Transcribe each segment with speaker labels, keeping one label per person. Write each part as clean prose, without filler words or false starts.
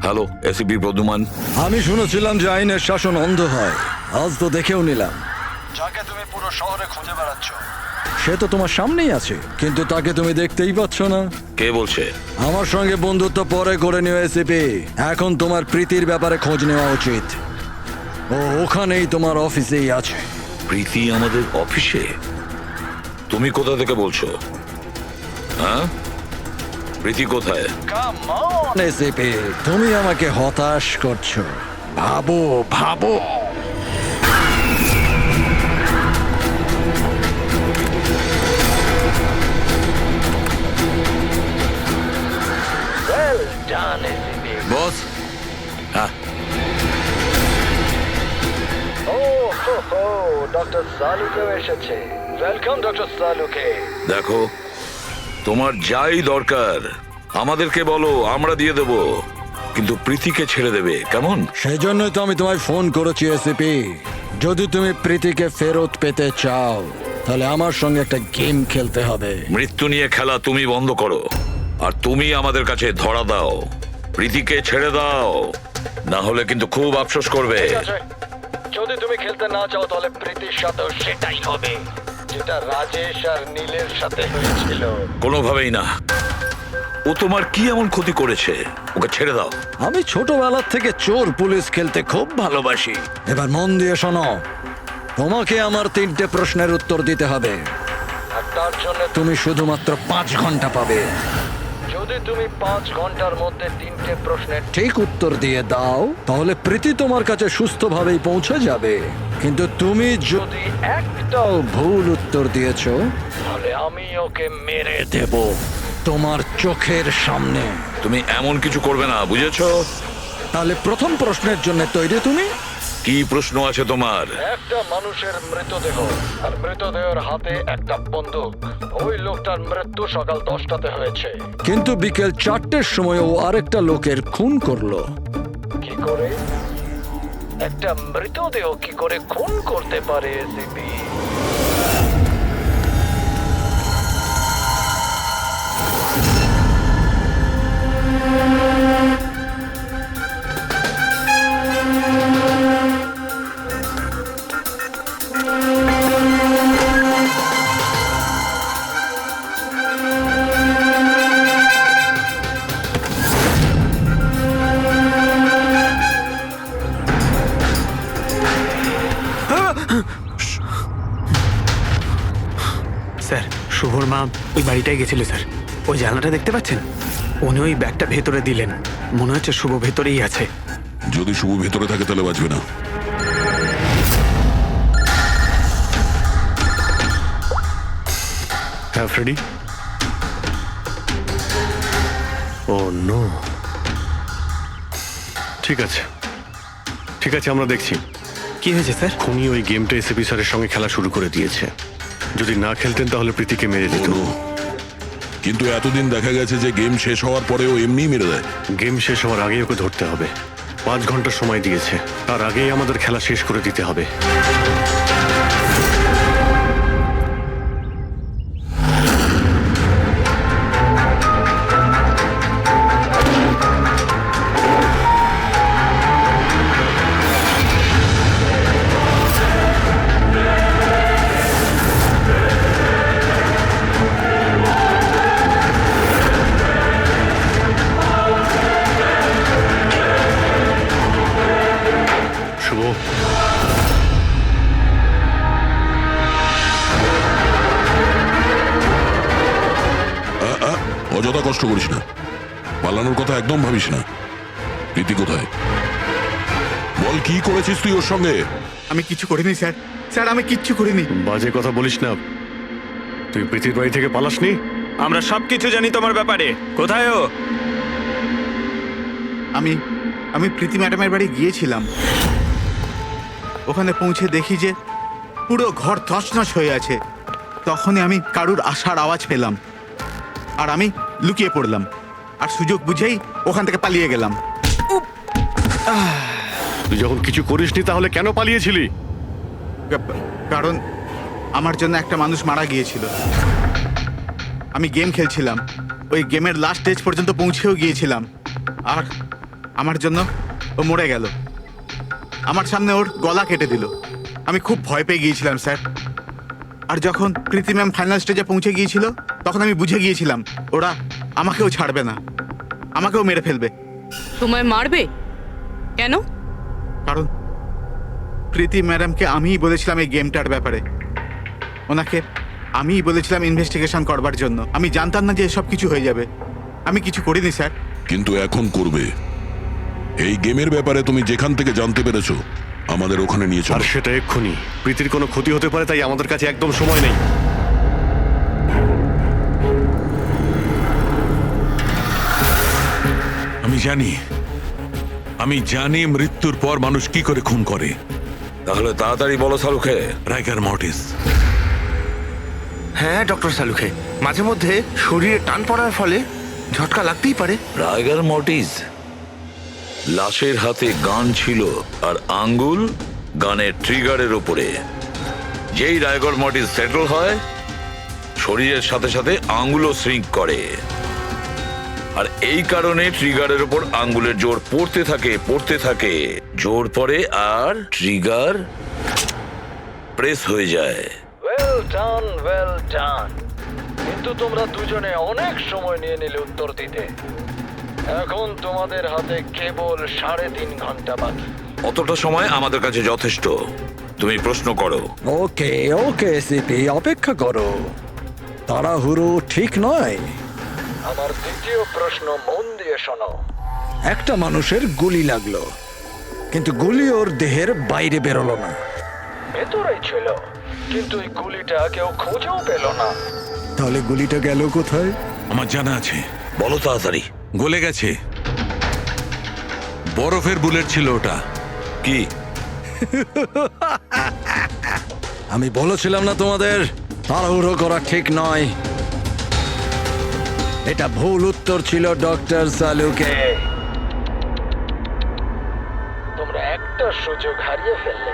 Speaker 1: Hello, ACP Pradyuman.
Speaker 2: আমি শুনেছিলাম যে আইনের শাসন অন্ধ হয়, আজ তো দেখেও নিলাম।
Speaker 3: যাকে তুমি পুরো শহরে খুঁজে বেড়াচ্ছ,
Speaker 2: সে তো তোমার সামনেই আছে, কিন্তু তাকে তুমি দেখতেই পাচ্ছ না।
Speaker 1: কে বলছে?
Speaker 2: আমার সঙ্গে বন্ধুত্ব পরে করে নিও এসিপি, এখন তোমার প্রীতির ব্যাপারে খোঁজ নেওয়া উচিত। ও ওখানেই তোমার অফিসেই আছে।
Speaker 1: প্রীতি আমাদের অফিসে? তুমি কোথা থেকে বলছো? হ্যাঁ, প্রীতি কোথায়?
Speaker 3: Come on.
Speaker 2: এসিপি, তুমি আমাকে হতাশ করছো। ভাবো ভাবো।
Speaker 3: Well done ACP.
Speaker 1: বস। হ্যাঁ,
Speaker 3: ও হো হো, ডক্টর সালুকেও এসেছে। Welcome doctor Saluke.
Speaker 1: দেখো, তোমার যাই দরকার আমাদেরকে বলো, আমরা দিয়ে দেব, কিন্তু প্রীতিকে ছেড়ে দেবে, কেমন?
Speaker 2: সেই জন্যই তো আমি তোমায় ফোন করেছি এসিপি। যদি তুমি প্রীতিকে ফেরত পেতে চাও, তাহলে আমার সঙ্গে একটা গেম খেলতে হবে।
Speaker 1: মৃত্যু নিয়ে খেলা তুমি বন্ধ করো, আর তুমি আমাদের কাছে ধরা দাও। প্রীতিকে ছেড়ে দাও, না হলে কিন্তু খুব আফসোস করবে।
Speaker 3: ঠিক আছে, যদি তুমি খেলতে না চাও তাহলে প্রীতির সাথেও সেটাই হবে, যেটা রাজেশ আর নীলের সাথে হয়েছিল।
Speaker 1: কোনোভাবেই না। ও তোমার কি এমন ক্ষতি করেছে? ওকে ছেড়ে দাও।
Speaker 2: আমি ছোটবেলার থেকে চোর পুলিশ খেলতে খুব ভালোবাসি। এবার মন দিয়ে শোনো, তোমাকে আমার 3টে প্রশ্নের উত্তর দিতে হবে।
Speaker 3: আর তার জন্য
Speaker 2: তুমি শুধুমাত্র 5 ঘন্টা পাবে।
Speaker 3: যদি তুমি 5 ঘন্টার মধ্যে 3টে প্রশ্নের
Speaker 2: ঠিক উত্তর দিয়ে দাও, তাহলে প্রীতি তোমার কাছে সুস্থভাবেই পৌঁছে যাবে। কিন্তু তুমি যদি একটাও ভুল উত্তর দিয়েছো,
Speaker 3: তাহলে আমি ওকে মেরে
Speaker 2: দেব তোমার চোখের সামনে।
Speaker 1: তুমি এমন কিছু করবে না, বুঝেছো?
Speaker 2: তাহলে প্রথম প্রশ্নের জন্য তৈরি তুমি?
Speaker 1: কি প্রশ্ন আছে তোমার?
Speaker 3: একটা মানুষের মৃতদেহ, আর মৃতদেহের হাতে একটা বন্দুক। ওই লোকটার মৃত্যু সকাল 10টাতে হয়েছে।
Speaker 2: কিন্তু বিকেল 4টের সময় ও আরেকটা লোকের খুন করলো।
Speaker 3: কি করে একটা মৃতদেহ কি করে খুন করতে পারে এসিপি?
Speaker 4: স্যার, শুভর মা ওই বাড়িটায় গেছিল স্যার। ওই জানলাটা দেখতে পাচ্ছেন? উনি ওই ব্যাগটা ভেতরে দিলেন। মনে হচ্ছে শুভ ভেতরেই আছে।
Speaker 5: যদি শুভ ভেতরে থাকে তাহলে বাঁচবে না।
Speaker 6: হ্যাঁ ফ্রেডি। ও নো। ঠিক আছে, ঠিক আছে, আমরা দেখছি।
Speaker 4: কি হয়েছে স্যার?
Speaker 6: খুনি ওই গেমটা এসিপি স্যারের সঙ্গে খেলা শুরু করে দিয়েছে। যদি না খেলতেন তাহলে প্রীতিকে মেরে দিত।
Speaker 5: ও, কিন্তু এতদিন দেখা গেছে যে গেম শেষ হওয়ার পরেও এমনিই মেরে দেয়।
Speaker 6: গেম শেষ হওয়ার আগেই ওকে ধরতে হবে। 5 ঘন্টা সময় দিয়েছে, তার আগেই আমাদের খেলা শেষ করে দিতে হবে। শুভ,
Speaker 5: অযথা কষ্ট করিস না, পালানোর কথা একদম ভাবিস না। প্রীতি কোথায়? বল, কি করেছিস তুই ওর সঙ্গে?
Speaker 7: আমি কিছু করিনি স্যার। স্যার, আমি কিচ্ছু করিনি।
Speaker 6: বাজে কথা বলিস না। তুই প্রীতির বাড়ি থেকে পালাসনি?
Speaker 4: আমরা সবকিছু জানি তোমার ব্যাপারে। কোথায় ও?
Speaker 7: আমি প্রীতি ম্যাডামের বাড়ি গিয়েছিলাম। ওখানে পৌঁছে দেখি যে পুরো ঘর তছনছ হয়ে আছে। তখনই আমি কারুর আসার আওয়াজ পেলাম, আর আমি লুকিয়ে পড়লাম, আর সুযোগ বুঝেই ওখান থেকে পালিয়ে গেলাম।
Speaker 6: তুই যখন কিছু করিসনি তাহলে কেন পালিয়েছিলি?
Speaker 7: কারণ আমার জন্য একটা মানুষ মারা গিয়েছিল। আমি গেম খেলছিলাম, ওই গেমের লাস্ট স্টেজ পর্যন্ত পৌঁছেও গিয়েছিলাম, আর আমার জন্য ও মরে গেল। আমার সামনে ওর গলা কেটে দিল। আমি খুব ভয় পেয়ে গিয়েছিলাম স্যার। আর যখন প্রীতি ম্যাম ফাইনাল স্টেজে পৌঁছে গিয়েছিল তখন আমি বুঝে গিয়েছিলাম ওরা আমাকেও ছাড়বে না, আমাকেও মেরে ফেলবে।
Speaker 8: তোমায় মারবে কেন?
Speaker 7: কারণ প্রীতি ম্যাডামকে আমিই বলেছিলাম এই গেমটার ব্যাপারে। ওনাকে আমিই বলেছিলাম ইনভেস্টিগেশন করবার জন্য। আমি জানতাম না যে এসব কিছু হয়ে যাবে। আমি কিছু করিনি স্যার।
Speaker 5: কিন্তু এখন করবে। এই গেমের ব্যাপারে তুমি যেখান থেকে জানতে পেরেছো আমাদের ওখানে নিয়ে
Speaker 6: আর
Speaker 5: চলো।
Speaker 6: সেটা এক্ষুনি। প্রীতির কোনো ক্ষতি হতে পারে, তাই আমাদের কাছে একদম সময় নেই।
Speaker 9: আমি জানি মৃত্যুর পর মানুষ কি করে খুন করে।
Speaker 1: তাহলে তাড়াতাড়ি বলো শাহরুখে।
Speaker 9: রাইগার মর্টিস।
Speaker 10: হ্যাঁ ডক্টর সালুখে, মাঝে মধ্যে শরীরে টান পড়ার ফলে ঝটকা লাগতেই পারে।
Speaker 1: রাইগার মর্টিস লাশের হাতে গান ছিল আর আঙ্গুল গানের ট্রিগারের উপরে। যেই রাইগার মর্টিস সেটল হয় শরীরের সাথে সাথে আঙ্গুলও শ্রিঙ্ক করে, আর এই কারণে ট্রিগারের উপর আঙ্গুলের জোর পড়তে থাকে, জোর পড়ে আর ট্রিগার প্রেস হয়ে যায়।
Speaker 3: Well done. কিন্তু তোমরা দুজনে অনেক সময় নিয়ে নিলে উত্তর দিতে। এখন তোমাদের হাতে কেবল 3.5 ঘন্টা বাকি।
Speaker 1: অতটা সময় আমাদের কাছে যথেষ্ট। তুমি প্রশ্ন করো।
Speaker 2: ওকে ওকে সিপি, অপেক্ষা করো, তাড়াহুড়ো ঠিক নয়।
Speaker 3: আমার দ্বিতীয় প্রশ্ন মন দিয়ে শোনো।
Speaker 2: একটা মানুষের গুলি লাগলো, কিন্তু গুলি ওর দেহের বাইরে বেরোলো না।
Speaker 3: ভেতরেই ছিল, কিন্তু এই গুলিটা কেউ খুঁজেও পেল না।
Speaker 2: তাহলে গুলিটা গেল কোথায়?
Speaker 9: আমার জানা আছে,
Speaker 1: বলো তাড়াতাড়ি।
Speaker 9: গলে গেছে। বরফের বুলেট ছিল ওটা।
Speaker 1: কি?
Speaker 2: আমি বলেছিলাম না তোমাদের তাড়াহুড়ো করা ঠিক নয়। এটা ভুল উত্তর ছিল ডক্টর সালুকে।
Speaker 3: তোমরা একটা সুযোগ হারিয়ে ফেললে।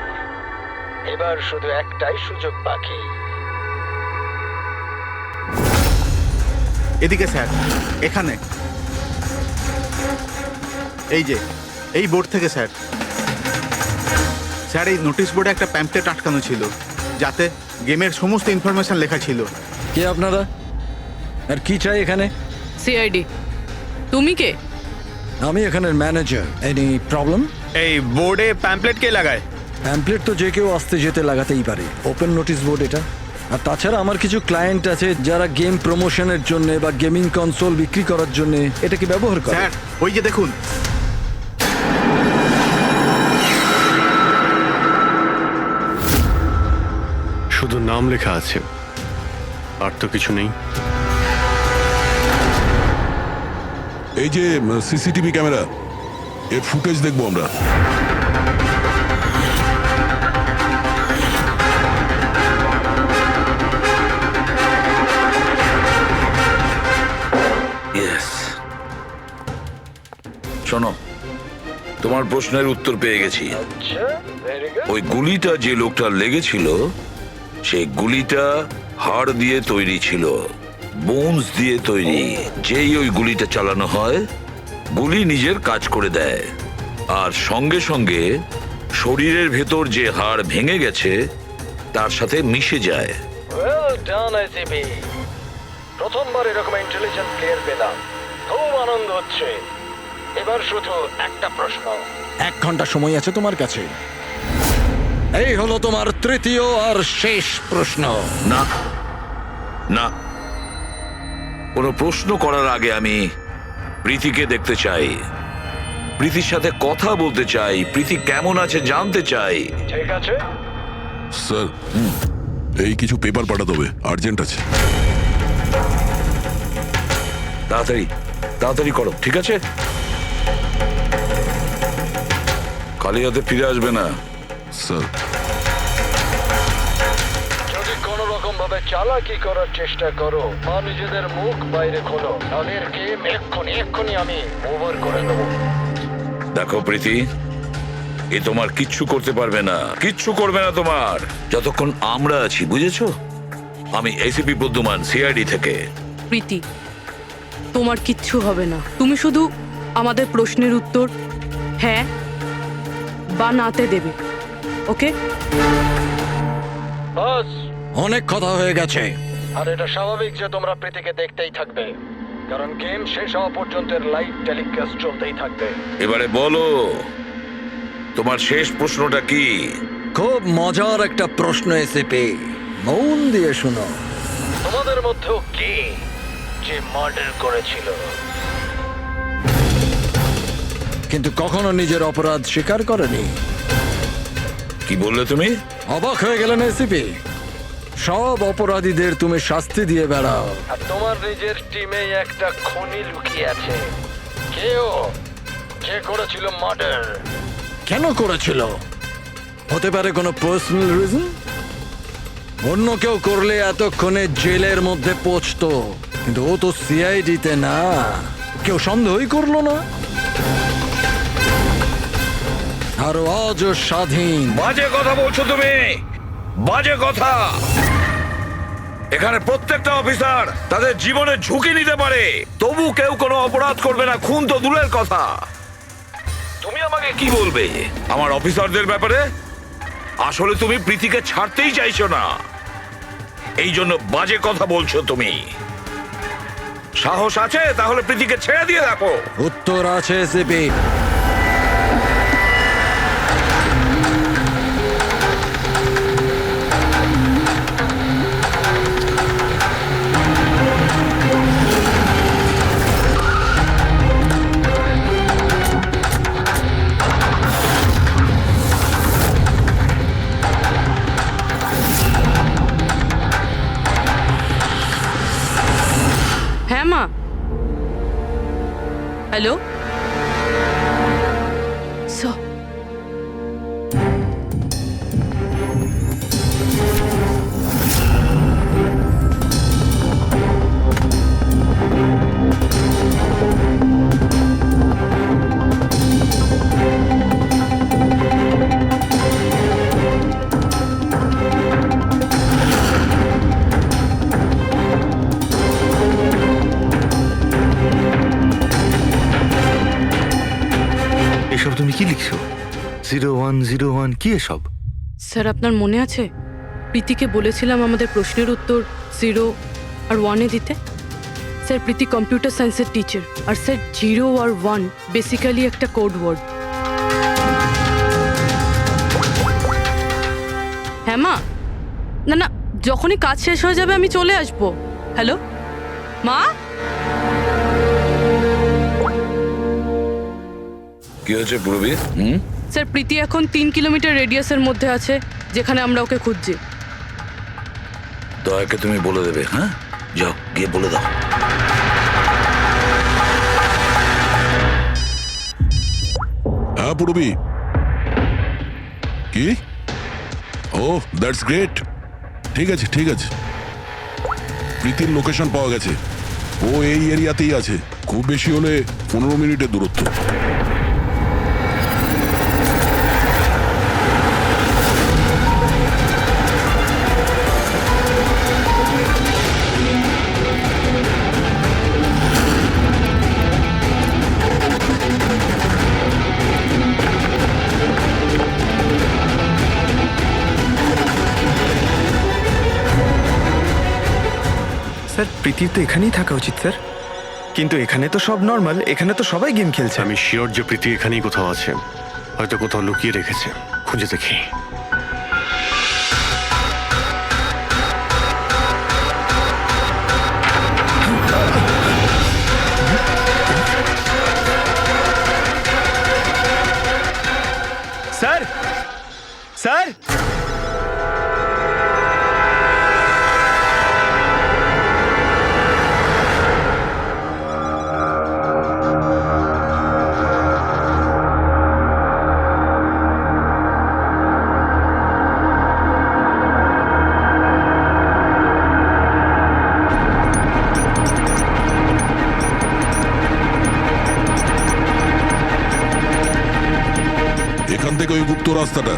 Speaker 3: এবার শুধু একটাই সুযোগ বাকি।
Speaker 7: এদিকে স্যার, এখানে এই যে এই বোর্ড থেকে স্যার। স্যার এই নোটিশ বোর্ডে একটা প্যাম্পলেট আটকানো ছিল যাতে গেমের সমস্ত ইনফরমেশন লেখা ছিল।
Speaker 2: কে আপনারা আর কি চাই এখানে?
Speaker 8: সিআইডি। তুমি কে?
Speaker 2: আমি এখানের ম্যানেজার। Any problem?
Speaker 4: এই বোর্ডে প্যাম্পলেট কে লাগায়?
Speaker 2: প্যাম্পলেট তো যে কেউ আসতে যেতে লাগাতেই পারে। ওপেন নোটিশ বোর্ড এটা। আর তাছাড়া আমার কিছু ক্লায়েন্ট আছে যারা গেম প্রমোশনের জন্য বা গেমিং কনসোল বিক্রি করার জন্য এটাকে ব্যবহার করে।
Speaker 7: স্যার ওই যে দেখুন,
Speaker 6: শুধু নাম লেখা আছে, আর তো কিছু নেই।
Speaker 5: এই যে সিসিটিভি ক্যামেরা, এর ফুটেজ দেখবো আমরা।
Speaker 1: ইয়েস। শোনো, তোমার প্রশ্নের উত্তর পেয়ে গেছি।
Speaker 3: আচ্ছা, ভেরি গুড।
Speaker 1: ওই গুলিটা যে লোকটার লেগেছিল সেই গুলিটা হাড় দিয়ে তৈরি ছিল, বোনস দিয়ে তৈরি। যেই ওই গুলিটা চালানো হয় গুলি নিজের কাজ করে দেয়, আর সঙ্গে সঙ্গে শরীরের ভেতর যে হাড় ভেঙে গেছে তার সাথে মিশে যায়।
Speaker 3: Well done ICP. প্রথমবার এরকম ইন্টেলিজেন্ট প্লেয়ার পেলাম, খুব আনন্দ হচ্ছে। এবার শুধু একটা প্রশ্ন।
Speaker 2: 1 ঘন্টা সময় আছে তোমার কাছে। এই হলো তোমার তৃতীয় আর শেষ প্রশ্ন।
Speaker 1: না না, কোনো প্রশ্ন করার আগে আমি প্রীতিকে দেখতে চাই, প্রীতির সাথে কথা বলতে চাই, প্রীতি কেমন আছে জানতে চাই।
Speaker 3: ঠিক আছে,
Speaker 5: স্যার এই কিছু পেপার পাঠাতে হবে, আর্জেন্ট আছে।
Speaker 1: তাড়াতাড়ি তাড়াতাড়ি করো, ঠিক আছে? খালি হাতে ফিরে আসবে না।
Speaker 5: স্যার
Speaker 3: যদি কোনো রকম ভাবে চালাকি করার চেষ্টা করো বা নিজেদের মুখ বাইরে খোলো, তাহলে এর গেম এক্ষুনি আমি ওভার করে দেবো।
Speaker 1: দেখো প্রীতি, এ তোমার কিচ্ছু করতে পারবে না, কিচ্ছু করবে না তোমার, যতক্ষণ আমরা আছি, বুঝেছো? আমি এসিপি বুদ্ধমান, সিআইডি থেকে।
Speaker 8: প্রীতি, তোমার কিচ্ছু হবে না। তুমি শুধু আমাদের প্রশ্নের উত্তর হ্যাঁ বা নাতে দেবে। ওকে?
Speaker 3: বস,
Speaker 2: অনেক কথা হয়ে গেছে।
Speaker 3: আর এটা স্বাভাবিক যে তোমরা প্রীতিকে দেখতেই থাকবে, কারণ গেম শেষ হওয়া পর্যন্ত লাইভ টেলিকাস্ট চলতেই থাকবে।
Speaker 1: এবারে বলো, তোমার শেষ প্রশ্নটা কি?
Speaker 2: খুব মজার একটা প্রশ্ন এসেপি, মন দিয়ে শোনো।
Speaker 3: তোমাদের মধ্যেও কে যে মার্ডার করেছিল?
Speaker 2: কিন্তু কখনো নিজের অপরাধ স্বীকার করেনি।
Speaker 1: কি বললে তুমি?
Speaker 2: অবাক হয়ে গেলেন এসিপি? সব অপরাধীদের তুমি শাস্তি দিয়ে বেড়াও,
Speaker 3: আর তোমার নিজের টিমে একটা খুনি লুকিয়ে আছে। কেউ যে করেছিল মার্ডার?
Speaker 2: কেন করেছিল? হতে পারে কোনো পার্সোনাল রিজন। অন্য কেউ করলে এতক্ষণে জেলের মধ্যে পৌঁছতো, কিন্তু ও তো সিআইডিতে না, কেউ সন্দেহই করলো না। আর আজ ও স্বাধীন।
Speaker 1: বাজে কথা বলছো তুমি, বাজে কথা। এখানে প্রত্যেকটা অফিসার তাদের জীবনের ঝুঁকি নিতে পারে, তবু কেউ কোনো অপরাধ করবে না, খুন তো দূরের কথা। তুমি আমাকে কি বলবে আমার অফিসারদের ব্যাপারে? আসলে তুমি প্রীতিকে ছাড়তেই চাইছো না, এই জন্য বাজে কথা বলছো তুমি। সাহস আছে তাহলে প্রীতিকে ছেড়ে দিয়ে রাখো।
Speaker 2: উত্তর আছে এসিপি।
Speaker 8: হ্যাঁ মা। হ্যালো
Speaker 10: এসব তুমি কি লিখছো? 0101 কি এসব?
Speaker 8: স্যার, আপনার মনে আছে প্রীতিকে বলেছিলাম আমাদের প্রশ্নের উত্তর 0 আর 1-এ দিতে? স্যার, প্রীতি কম্পিউটার সায়েন্সের টিচার, আর স্যার 0 আর 1 বেসিক্যালি একটা কোড ওয়ার্ড। হ্যাঁ মা। না না, যখনই কাজ শেষ হয়ে যাবে আমি চলে আসবো। হ্যালো মা।
Speaker 1: কি হয়েছে পূর্বী?
Speaker 8: স্যার, প্রীতি এখন 3 কিলোমিটার রেডিয়াসের মধ্যে আছে, যেখানে আমরা ওকে খুঁজছি।
Speaker 1: দয়াকে তুমি বলে দেবে। হ্যাঁ, যাও গিয়ে বলে দাও।
Speaker 5: হ্যাঁ পূরবী। কি? ও দ্যাটস গ্রেট। ঠিক আছে ঠিক আছে, প্রীতির লোকেশন পাওয়া গেছে। ও এই এরিয়াতেই আছে, খুব বেশি হলে 15 মিনিটের দূরত্ব।
Speaker 4: স্যার, প্রীতির তো এখানেই থাকা উচিত স্যার, কিন্তু এখানে তো সব নর্মাল, এখানে তো সবাই গেম খেলছে।
Speaker 6: আমি শিওর যে প্রীতি এখানেই কোথাও আছে, হয়তো কোথাও লুকিয়ে রেখেছে। খুঁজে দেখি।
Speaker 4: স্যার, স্যার,
Speaker 5: এখান থেকে ওই গুপ্ত রাস্তাটা।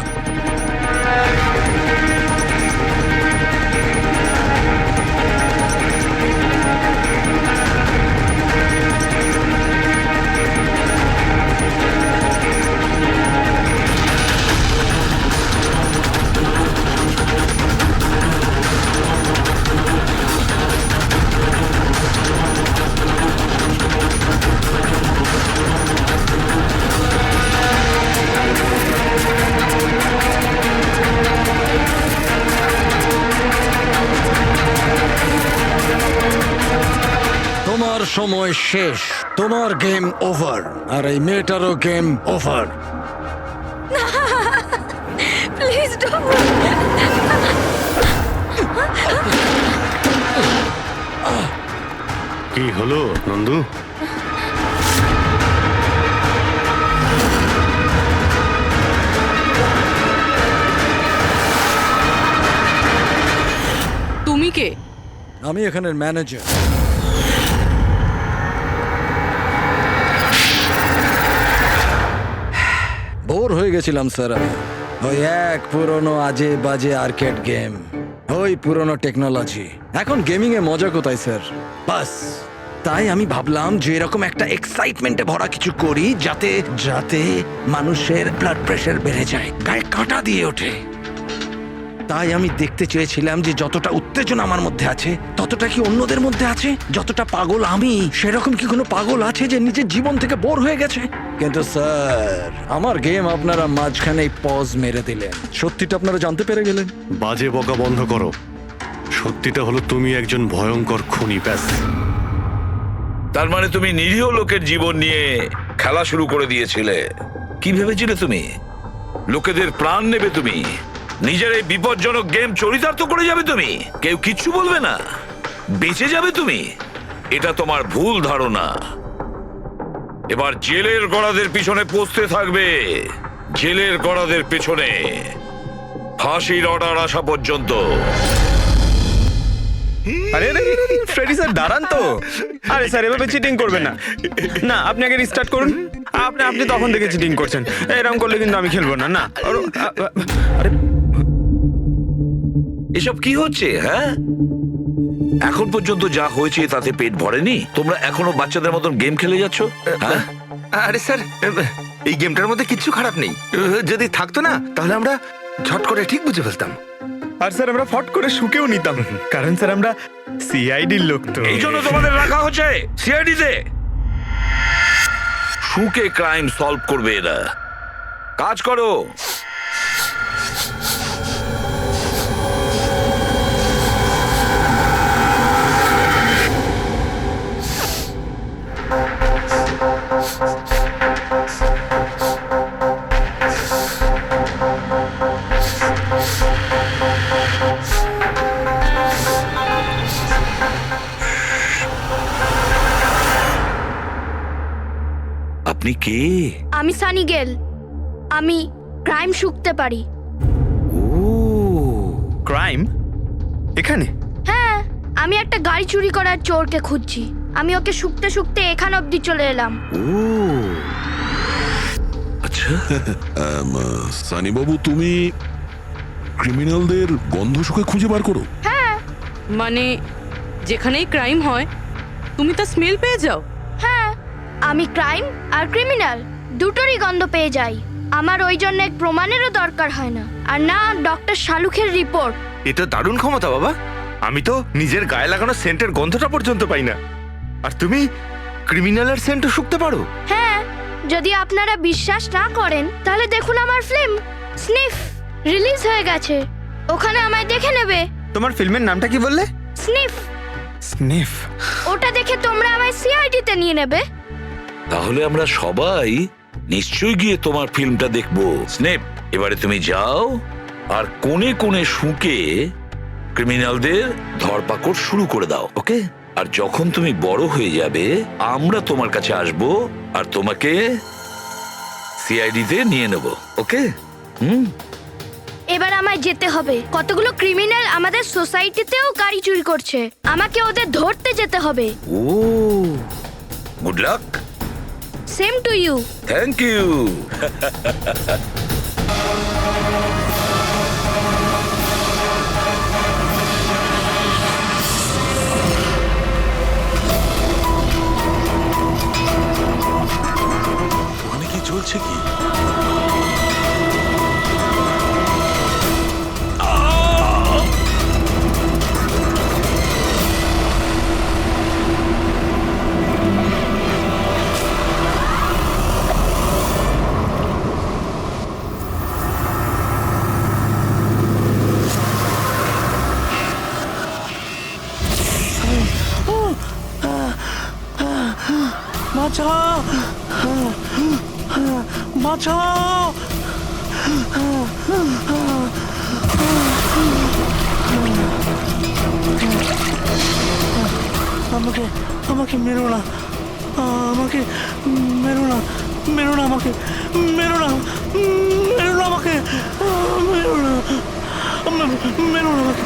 Speaker 2: সময় শেষ। তোমার গেম ওভার, আর এই মেয়েটারও গেম ওভার।
Speaker 8: Please don't.
Speaker 6: কি হলো নন্দু?
Speaker 8: তুমি কে?
Speaker 2: আমি এখানের ম্যানেজার। বোর হয়ে গেছিলাম স্যার আমি। ওই এক পুরনো আজে বাজে আর্কেড গেম, ওই পুরনো টেকনোলজি। এখন গেমিং এ মজা কোথায় স্যার? বাস তাই আমি ভাবলাম যে এরকম একটা এক্সাইটমেন্টে ভরা কিছু করি যাতে যাতে মানুষের ব্লাড প্রেশার বেড়ে যায়, গায়ে কাঁটা দিয়ে ওঠে। তাই আমি দেখতে চেয়েছিলাম যে যতটা উত্তেজনা আমার মধ্যে আছে ততটা কি অন্যদের মধ্যে আছে? যতটা পাগল আমি, সেরকম কি কোনো পাগল আছে যে নিজের জীবন থেকে বোর হয়ে গেছে? কিন্তু স্যার, আমার গেম আপনারা মাঝখানেই পজ মেরে দিলেন। সত্যিটা আপনারা জানতে পেরে গেলেন।
Speaker 6: বাজে বকা বন্ধ করো। সত্যিটা হলো তুমি একজন ভয়ঙ্কর খুনি, ব্যাস।
Speaker 1: তার মানে তুমি নিরীহ লোকের জীবন নিয়ে খেলা শুরু করে দিয়েছিলে। কি ভেবেছিলে তুমি লোকেদের প্রাণ নেবে? তুমি নিজের এই বিপজ্জনক গেম চরিতার্থ করে যাবে? তুমি কেউ কিচ্ছু বলবে না, বেঁচে যাবে তুমি? এটা তোমার ভুল ধারণা। এবার জেলের গড়াদের পিছনে পৌঁছতে থাকবে, জেলের গড়াদের পেছনে ফাঁসির অর্ডার আসা পর্যন্ত।
Speaker 11: আরে ফ্রেডি স্যার দাঁড়ান তো। আরে স্যার এভাবে চিটিং করবেন না। না, আপনি আগে রিস্টার্ট করুন। আপনি তখন থেকে চিটিং করছেন। এরকম করলে কিন্তু আমি খেলবো না। না আরে
Speaker 1: এসব কি হচ্ছে? হ্যাঁ, এখন পর্যন্ত যা হয়েছে তাতে পেট ভরেনি? তোমরা এখনো বাচ্চাদের মতন গেম খেলে যাচ্ছ? হ্যাঁ,
Speaker 10: আরে স্যার, এই গেমটার মধ্যে কিচ্ছু খারাপ নেই। যদি থাকতো না তাহলে আমরা ঝট করে ঠিক বুঝে ফেলতাম।
Speaker 11: আর স্যার আমরা ফট করে শুকেও নিতাম, কারণ স্যার আমরা সিআইডির লোক তো।
Speaker 1: এই জন্য তোমাদের রাখা হচ্ছে সিআইডিতে। শুকে ক্রাইম সলভ করবে এরা। কাজ করো। আপনি কে?
Speaker 12: আমি সানি গেল। আমি ক্রাইম শুকতে পারি।
Speaker 11: ক্রাইম এখানে?
Speaker 12: হ্যাঁ, আমি একটা গাড়ি চুরি করার চোরকে খুঁজছি। আমি ওকে শুকতে শুকতে এখান অবধি চলে এলাম।
Speaker 1: আচ্ছা,
Speaker 5: সানি বাবু, তুমি ক্রিমিনালদের গন্ধ শুকে খুঁজে বার করো?
Speaker 12: হ্যাঁ
Speaker 8: মানে যেখানেই ক্রাইম হয় তুমি তা স্মেল পেয়ে যাও?
Speaker 12: হ্যাঁ, আমি ক্রাইম আর ক্রিমিনাল দুটোরই গন্ধ পেয়ে যাই। আমার ওই জন্য এক প্রমাণেরও দরকার হয় না, আর না ডক্টর শালুখের রিপোর্ট।
Speaker 10: এটা দারুণ ক্ষমতা বাবা। আমি তো নিজের গায়ে লাগানো সেন্টের গন্ধটা পর্যন্ত পাই না, আর তুমি ক্রিমিনালের সেন্টও শুকতে পারো?
Speaker 12: হ্যাঁ, যদি আপনারা বিশ্বাস না করেন তাহলে দেখুন আমার ফিল্ম স্নিফ রিলিজ হয়ে গেছে। ওখানে আমায় দেখে নেবে।
Speaker 11: তোমার ফিল্মের নামটা কি বললে?
Speaker 12: স্নিফ।
Speaker 11: স্নিফ?
Speaker 12: ওটা দেখে তোমরা আমায় সিআইডিতে নিয়ে নেবে।
Speaker 1: তাহলে আমরা সবাই নিশ্চয়ই গিয়ে তোমার ফিল্মটা দেখবো। স্নেপ, এবারে তুমি যাও আর কোণে কোণে শুকে ক্রিমিনালদের ধরপাকড় শুরু করে দাও, ওকে? আর যখন তুমি বড় হয়ে যাবে আমরা তোমার কাছে আসবো আর তোমাকে সিআইডিতে নিয়ে নেব, ওকে?
Speaker 12: এবার আমায় যেতে হবে। কতগুলো ক্রিমিনাল আমাদের সোসাইটিতেও গাড়ি চুরি করছে। আমাকে ওদের ধরতে যেতে হবে।
Speaker 1: ও, good luck.
Speaker 12: Same to you.
Speaker 1: Thank you.
Speaker 9: মানে কি চলছে কি?
Speaker 2: বাঁচাও! আমাকে আমাকে মেরো না, আমাকে মেরো না, মেরো না আমাকে, মেরো না, মেরো না আমাকে, মেরো না, মেরো না আমাকে।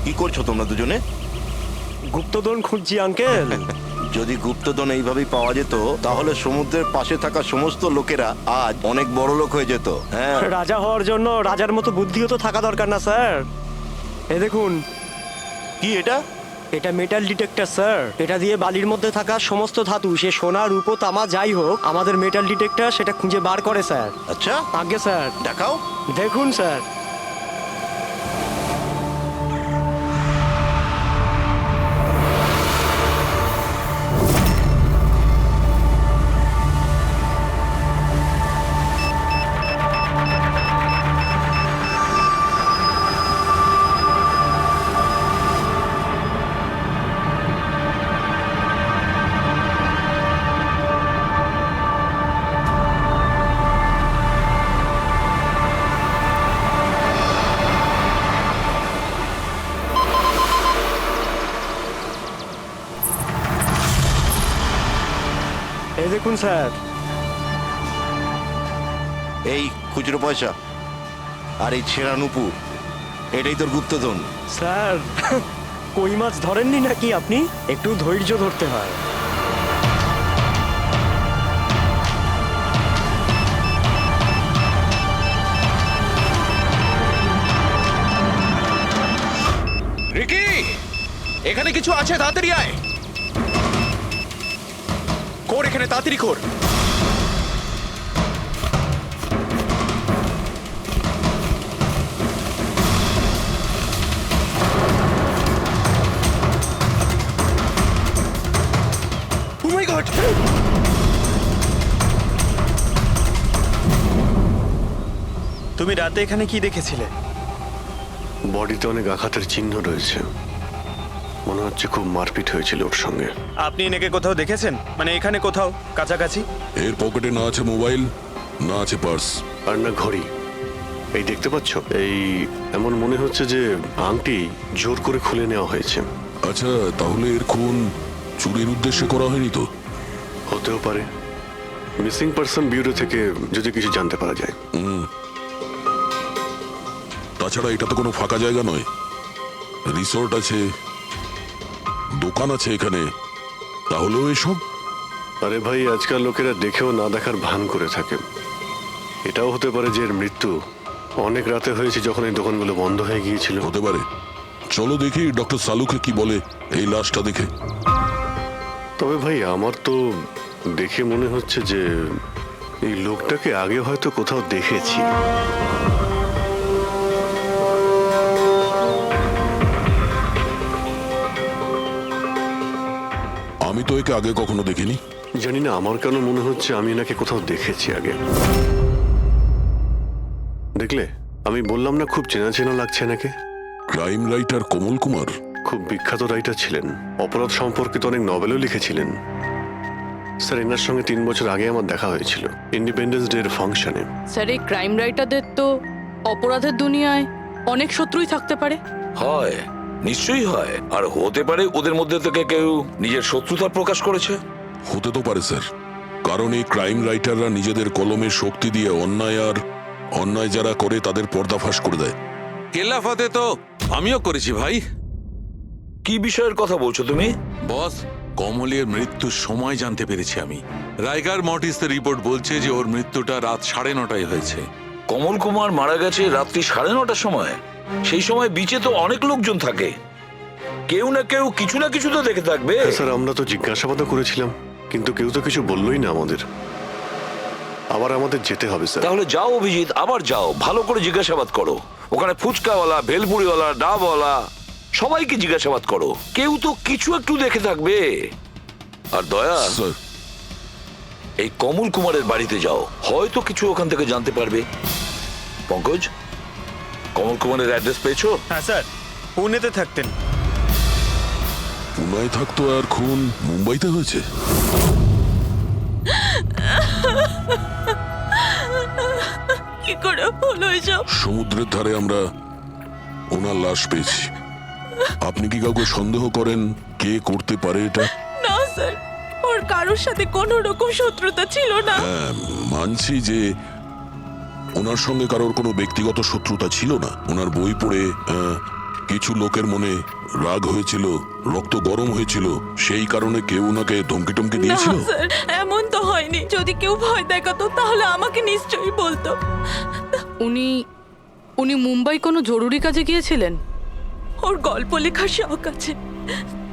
Speaker 10: কি করছো তোমরা দুজনে?
Speaker 6: গুপ্তধন খুঁজছি আঙ্কেল।
Speaker 10: যদি গুপ্তধন এইভাবেই পাওয়া যেত তাহলে সমুদ্রের পাশে থাকা সমস্ত লোকেরা আজ অনেক বড় লোক হয়ে যেত। হ্যাঁ,
Speaker 6: রাজা হওয়ার জন্য রাজার মতো বুদ্ধিও তো থাকা দরকার না স্যার? এ দেখুন,
Speaker 10: কি এটা?
Speaker 6: এটা মেটাল ডিটেক্টর স্যার। এটা দিয়ে বালির মধ্যে থাকা সমস্ত ধাতু, সে সোনা রূপো তামা যাই হোক, আমাদের মেটাল ডিটেক্টর সেটা খুঁজে বার করে স্যার।
Speaker 10: আচ্ছা,
Speaker 6: আগে স্যার
Speaker 10: দেখাও।
Speaker 6: দেখুন স্যার। এই দেখুন স্যার।
Speaker 10: এই খুচরো পয়সা আর এই ছেঁড়া নুপুর, এটাই তোর গুপ্তধন।
Speaker 6: স্যার, কই মাছ ধরেননি নাকি আপনি? একটু ধৈর্য ধরতে হয়।
Speaker 9: রিকি, এখানে কিছু আছে, তাড়াতাড়ি আয়। কর এখানে, তাড়াতাড়ি কর। Oh my God!
Speaker 11: তুমি রাতে এখানে কি দেখেছিলে?
Speaker 6: বডিতে অনেক আঘাতের চিহ্ন রয়েছে, মনে হচ্ছে খুব মারপিট হয়েছিল ওর সঙ্গে।
Speaker 11: আপনি এনাকে কোথাও দেখেছেন? মানে এখানে কোথাও কাছাকাছি?
Speaker 5: এর পকেটে না আছে মোবাইল, না আছে পার্স,
Speaker 6: আর না ঘড়ি। এই দেখতে পাচ্ছ, এই এমন মনে হচ্ছে যে আংটি জোর করে খুলে নেওয়া হয়েছে।
Speaker 5: আচ্ছা, তাহলে এর খুন চুরির উদ্দেশ্যে করা হয়নি তো?
Speaker 6: হতেও পারে। মিসিং পারসন ব্যুরো থেকে যদি কিছু জানতে পারা যায়।
Speaker 5: তাছাড়া এটা তো কোনো ফাঁকা জায়গা নয়, রিসোর্ট আছে, দোকান আছে এখানে, তাহলেও এসব।
Speaker 6: আরে ভাই, আজকাল লোকেরা দেখেও না দেখার ভান করে থাকে। এটাও হতে পারে যে এর মৃত্যু অনেক রাতে হয়েছে, যখন এই দোকানগুলো বন্ধ হয়ে গিয়েছিল।
Speaker 5: হতে পারে। চলো দেখি ডক্টর সালুকে কি বলে এই লাশটা দেখে।
Speaker 6: তবে ভাই, আমার তো দেখে মনে হচ্ছে যে এই লোকটাকে আগে হয়তো কোথাও দেখেছি।
Speaker 5: আমি তো একে আগে কখনো দেখিনি।
Speaker 6: জানি না, আমার কেন মনে হচ্ছে আমি এনাকে কোথাও দেখেছি আগে। দেখলে, আমি বললাম না খুব চেনা চেনা লাগছে এনাকে।
Speaker 5: ক্রাইম রাইটার কমল কুমার
Speaker 6: খুব বিখ্যাত রাইটার ছিলেন, অপরাধ সম্পর্কিত অনেক নভেলও লিখেছিলেন। স্যার, এনার সঙ্গে 3 বছর আগে আমার দেখা হয়েছিল ইন্ডিপেন্ডেন্স ডে এর ফাংশনে।
Speaker 8: স্যার, এই ক্রাইম রাইটারদের তো অপরাধের দুনিয়ায় অনেক শত্রুই থাকতে পারে।
Speaker 1: হয়, নিশ্চয়ই হয়। আর হতে পারে ওদের মধ্যে থেকে কেউ নিজের শত্রুতা প্রকাশ করেছে।
Speaker 5: হতে তো পারে স্যার, কারণ এই ক্রাইম রাইটাররা নিজেদের কলমের শক্তি দিয়ে অন্যায় যারা করে তাদের পর্দাফাশ করে দেয়।
Speaker 9: কেল্লাফাতে তো আমিও করেছি ভাই।
Speaker 1: কি বিষয়ের কথা বলছো তুমি?
Speaker 5: বস, কমলের মৃত্যুর সময় জানতে পেরেছি আমি। রাইগার মর্টিসের রিপোর্ট বলছে যে ওর মৃত্যুটা রাত 9:30 হয়েছে।
Speaker 1: কমল কুমার মারা গেছে রাত্রি 9:30 সময়। সেই সময় বিচে তো অনেক লোকজন থাকে, কেউ না কেউ কিছু না কিছু তো দেখে থাকবে।
Speaker 6: হ্যাঁ, স্যার আমরা তো জিজ্ঞাসাবাদও করেছিলাম, কিন্তু কেউ তো কিছু বললোই না আমাদের। আবার আমাদের যেতে হবে স্যার।
Speaker 1: তাহলে যাও অভিজিৎ, আবার যাও, ভালো করে জিজ্ঞাসাবাদ করো। ওখানে ফুচকাওয়ালা, ভেলপুরিওয়ালা, ডাবওয়ালা সবাইকে জিজ্ঞাসাবাদ করো, কেউ তো কিছু একটু দেখে থাকবে। আর দয়া,
Speaker 5: স্যার,
Speaker 1: এই কমল কুমারের বাড়িতে যাও, হয়তো কিছু ওখান থেকে জানতে পারবে। পঙ্কজ, কমল কুমারের অ্যাড্রেস পেয়েছো?
Speaker 11: হ্যাঁ স্যার, পুনেতে থাকতেন।
Speaker 5: পুনায় থাকতো আর খুন মুম্বাইতে হয়েছে।
Speaker 8: কি করে হলো এসব?
Speaker 5: সমুদ্রের ধারে আমরা ওনার লাশ পেয়েছি। আপনি কি কাউকে সন্দেহ করেন কে করতে পারে এটা?
Speaker 8: না স্যার, ওর কারোর সাথে কোনো রকম শত্রুতা ছিল না।
Speaker 5: হ্যাঁ, মানছি যে ওনার সঙ্গে কারোর কোনো ব্যক্তিগত শত্রুতা ছিল না। ওনার বই পড়ে কিছু লোকের মনে রাগ হয়েছিল, রক্ত গরম হয়েছিল, সেই কারণে কেউ ওনাকে ধমকি টমকি
Speaker 8: না
Speaker 5: দিয়েছিল।
Speaker 8: স্যার, এমন তো হয়নি। যদি কেউ ভয় দেখাতো তাহলে আমাকে নিশ্চয়ই বলতো। উনি উনি মুম্বাই কোনো জরুরি কাজে গিয়েছিলেন। ওর গল্প লেখার শখ আছে,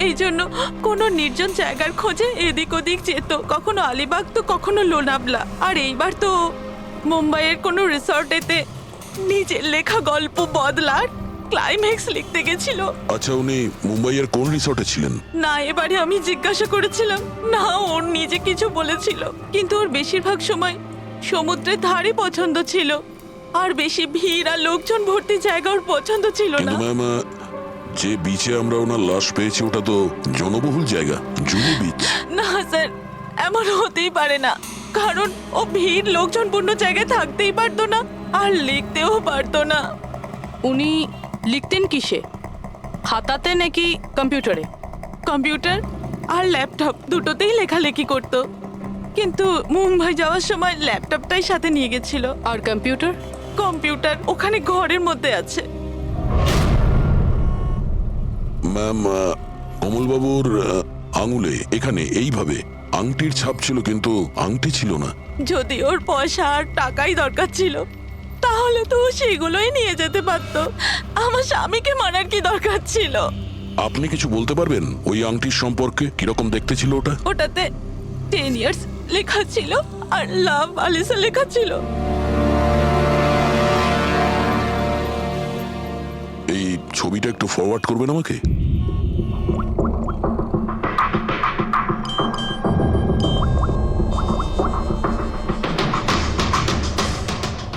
Speaker 8: এই জন্য কোনো নির্জন জায়গার খোঁজে এদিক ওদিক যেত, কখনো আলিবাগ তো কখনো লোনাবলা। আর এইবার তো মুম্বাইয়ের কোনো রিসর্টেতে নিজের লেখা গল্প বদলার ক্লাইম্যাক্স লিখতে গেছিল।
Speaker 5: আচ্ছা, উনি মুম্বাইয়ের কোন রিসর্টে ছিলেন?
Speaker 8: না, এবারে আমি জিজ্ঞাসা করেছিলাম না, ওর নিজে কিছু বলেছিল, কিন্তু ওর বেশিরভাগ সময় সমুদ্রের ধারে পছন্দ ছিল, আর বেশি ভিড় আর লোকজন ভর্তি জায়গা ওর পছন্দ ছিল না।
Speaker 5: কিন্তু ম্যাম, যে বিচে আমরা ওনার লাশ পেয়েছি ওটা তো জনবহুল জায়গা, জুহু বিচ।
Speaker 8: না স্যার, এমন হতেই পারে না, কারণ ও ভিড় লোকজনপূর্ণ জায়গায় থাকতেই পারতো না, আর লিখতেও পারতো না। উনি লিখতেন কিসে, খাতাতে নাকি কম্পিউটারে? কম্পিউটার আর ল্যাপটপ দুটোতেই লেখালেখি করতো, কিন্তু মুম্বাই যাওয়ার সময় ল্যাপটপটাই সাথে নিয়ে গেছিল। আর কম্পিউটার? কম্পিউটার ওখানে ঘরের মধ্যে আছে।
Speaker 5: ম্যাম, কমলবাবুর আঙুলে এখানে এইভাবে আংটির ছাপ ছিল, কিন্তু আংটি ছিল না।
Speaker 8: যদি ওর পয়সা আর টাকাই দরকার ছিল তাহলে তো ও সেগুলোই নিয়ে যেতে পারতো। আমার স্বামীকে মারার কি দরকার ছিল?
Speaker 5: আপনি কিছু বলতে পারবেন ওই আংটির সম্পর্কে? কিরকম দেখতে ছিল ওটা?
Speaker 8: ওটাতে 10 ইয়ার্স লেখা ছিল আর লাভ আলিসা লেখা ছিল।
Speaker 5: এই ছবিটা একটু ফরওয়ার্ড করবেন আমাকে?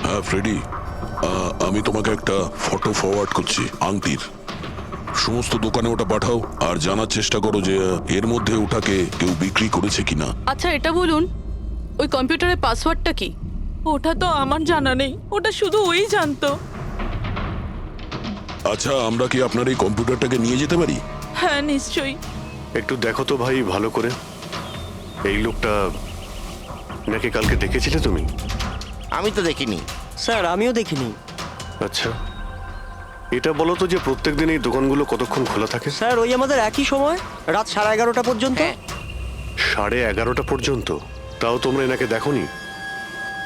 Speaker 5: হ্যাঁ ফ্রেডি, আমি তোমাকে একটা ফটো ফরওয়ার্ড করছি আংটির। সমস্ত দোকানে ওটা পাঠাও আর জানার চেষ্টা করো যে এর মধ্যে ওটাকে কেউ বিক্রি করেছে কিনা।
Speaker 8: আচ্ছা এটা বলুন, ওই কম্পিউটারের পাসওয়ার্ডটা কি? ওটা তো আমার জানা নেই, ওটা শুধু ওই জানতো।
Speaker 5: আচ্ছা, আমরা কি আপনার এই কম্পিউটারটাকে নিয়ে যেতে পারি?
Speaker 8: হ্যাঁ নিশ্চয়ই।
Speaker 6: একটু দেখো তো ভাই ভালো করে, এই লোকটা নাকি কালকে দেখেছিলে তুমি?
Speaker 13: আমি তো দেখিনি স্যার, আমিও দেখিনি।
Speaker 6: আচ্ছা, এটা বলো তো যে প্রত্যেক দিন এই দোকানগুলো কতক্ষণ খোলা থাকে?
Speaker 13: স্যার ওই আমাদের একই সময়, রাত 11:30 পর্যন্ত।
Speaker 6: 11:30 পর্যন্ত? তাও তোমরা এনাকে দেখোনি?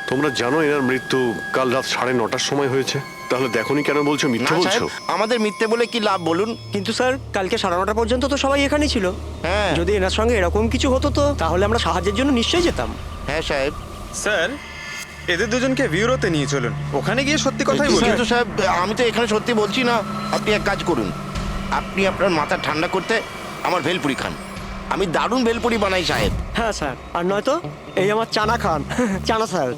Speaker 6: তোমরা জানো এনার মৃত্যু কাল রাত 9:30 সময় হয়েছে, তাহলে দেখোনি কেন বলছো? মিথ্যে বলছো।
Speaker 13: আমাদের মিথ্যে বলে কি লাভ বলুন?
Speaker 11: কিন্তু স্যার কালকে 9:30 পর্যন্ত তো সবাই এখানেই ছিল।
Speaker 13: হ্যাঁ,
Speaker 11: যদি এনার সঙ্গে এরকম কিছু হতো তো তাহলে আমরা সাহায্যের জন্য নিশ্চয়ই যেতাম।
Speaker 13: হ্যাঁ সাহেব।
Speaker 11: স্যার এদের দুজনকে ব্যুরোতে নিয়ে চলুন, ওখানে গিয়ে সত্যি কথাই বলুন।
Speaker 13: কিন্তু সাহেব আমি তো এখানে সত্যি বলছি না। আপনি এক কাজ করুন, আপনি আপনার মাথা ঠান্ডা করতে আমার ভেলপুরি খান। আমি দারুণ ভেলপুরি বানাই সাহেব।
Speaker 11: হ্যাঁ স্যার, আর নয়তো এই আমার চানা খান। চানা স্যার।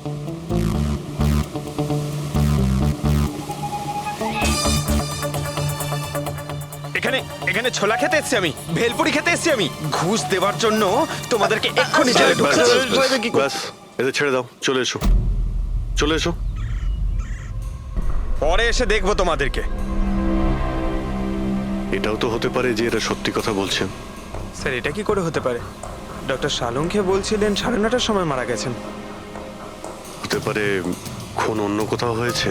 Speaker 11: এখানে এখানে ছোলা খেতে এসেছি আমি, ভেলপুরি খেতে এসেছি আমি। ঘুষ দেওয়ার জন্য তোমাদেরকে এক্ষুনি জেলে ঢুকতে হবে।
Speaker 6: ব্যাস, এদের ছেড়ে দাও, চলে এসো, চলে এসো।
Speaker 11: পরে এসে দেখবো তোমাদেরকে।
Speaker 6: এটাও তো হতে পারে যে এরা সত্যি কথা বলছেন।
Speaker 11: স্যার এটা কি করে হতে পারে? ডক্টর শালুংকে বলছিলেন 9:30 সময় মারা গেছেন।
Speaker 6: হতে পারে খুন অন্য কোথাও হয়েছে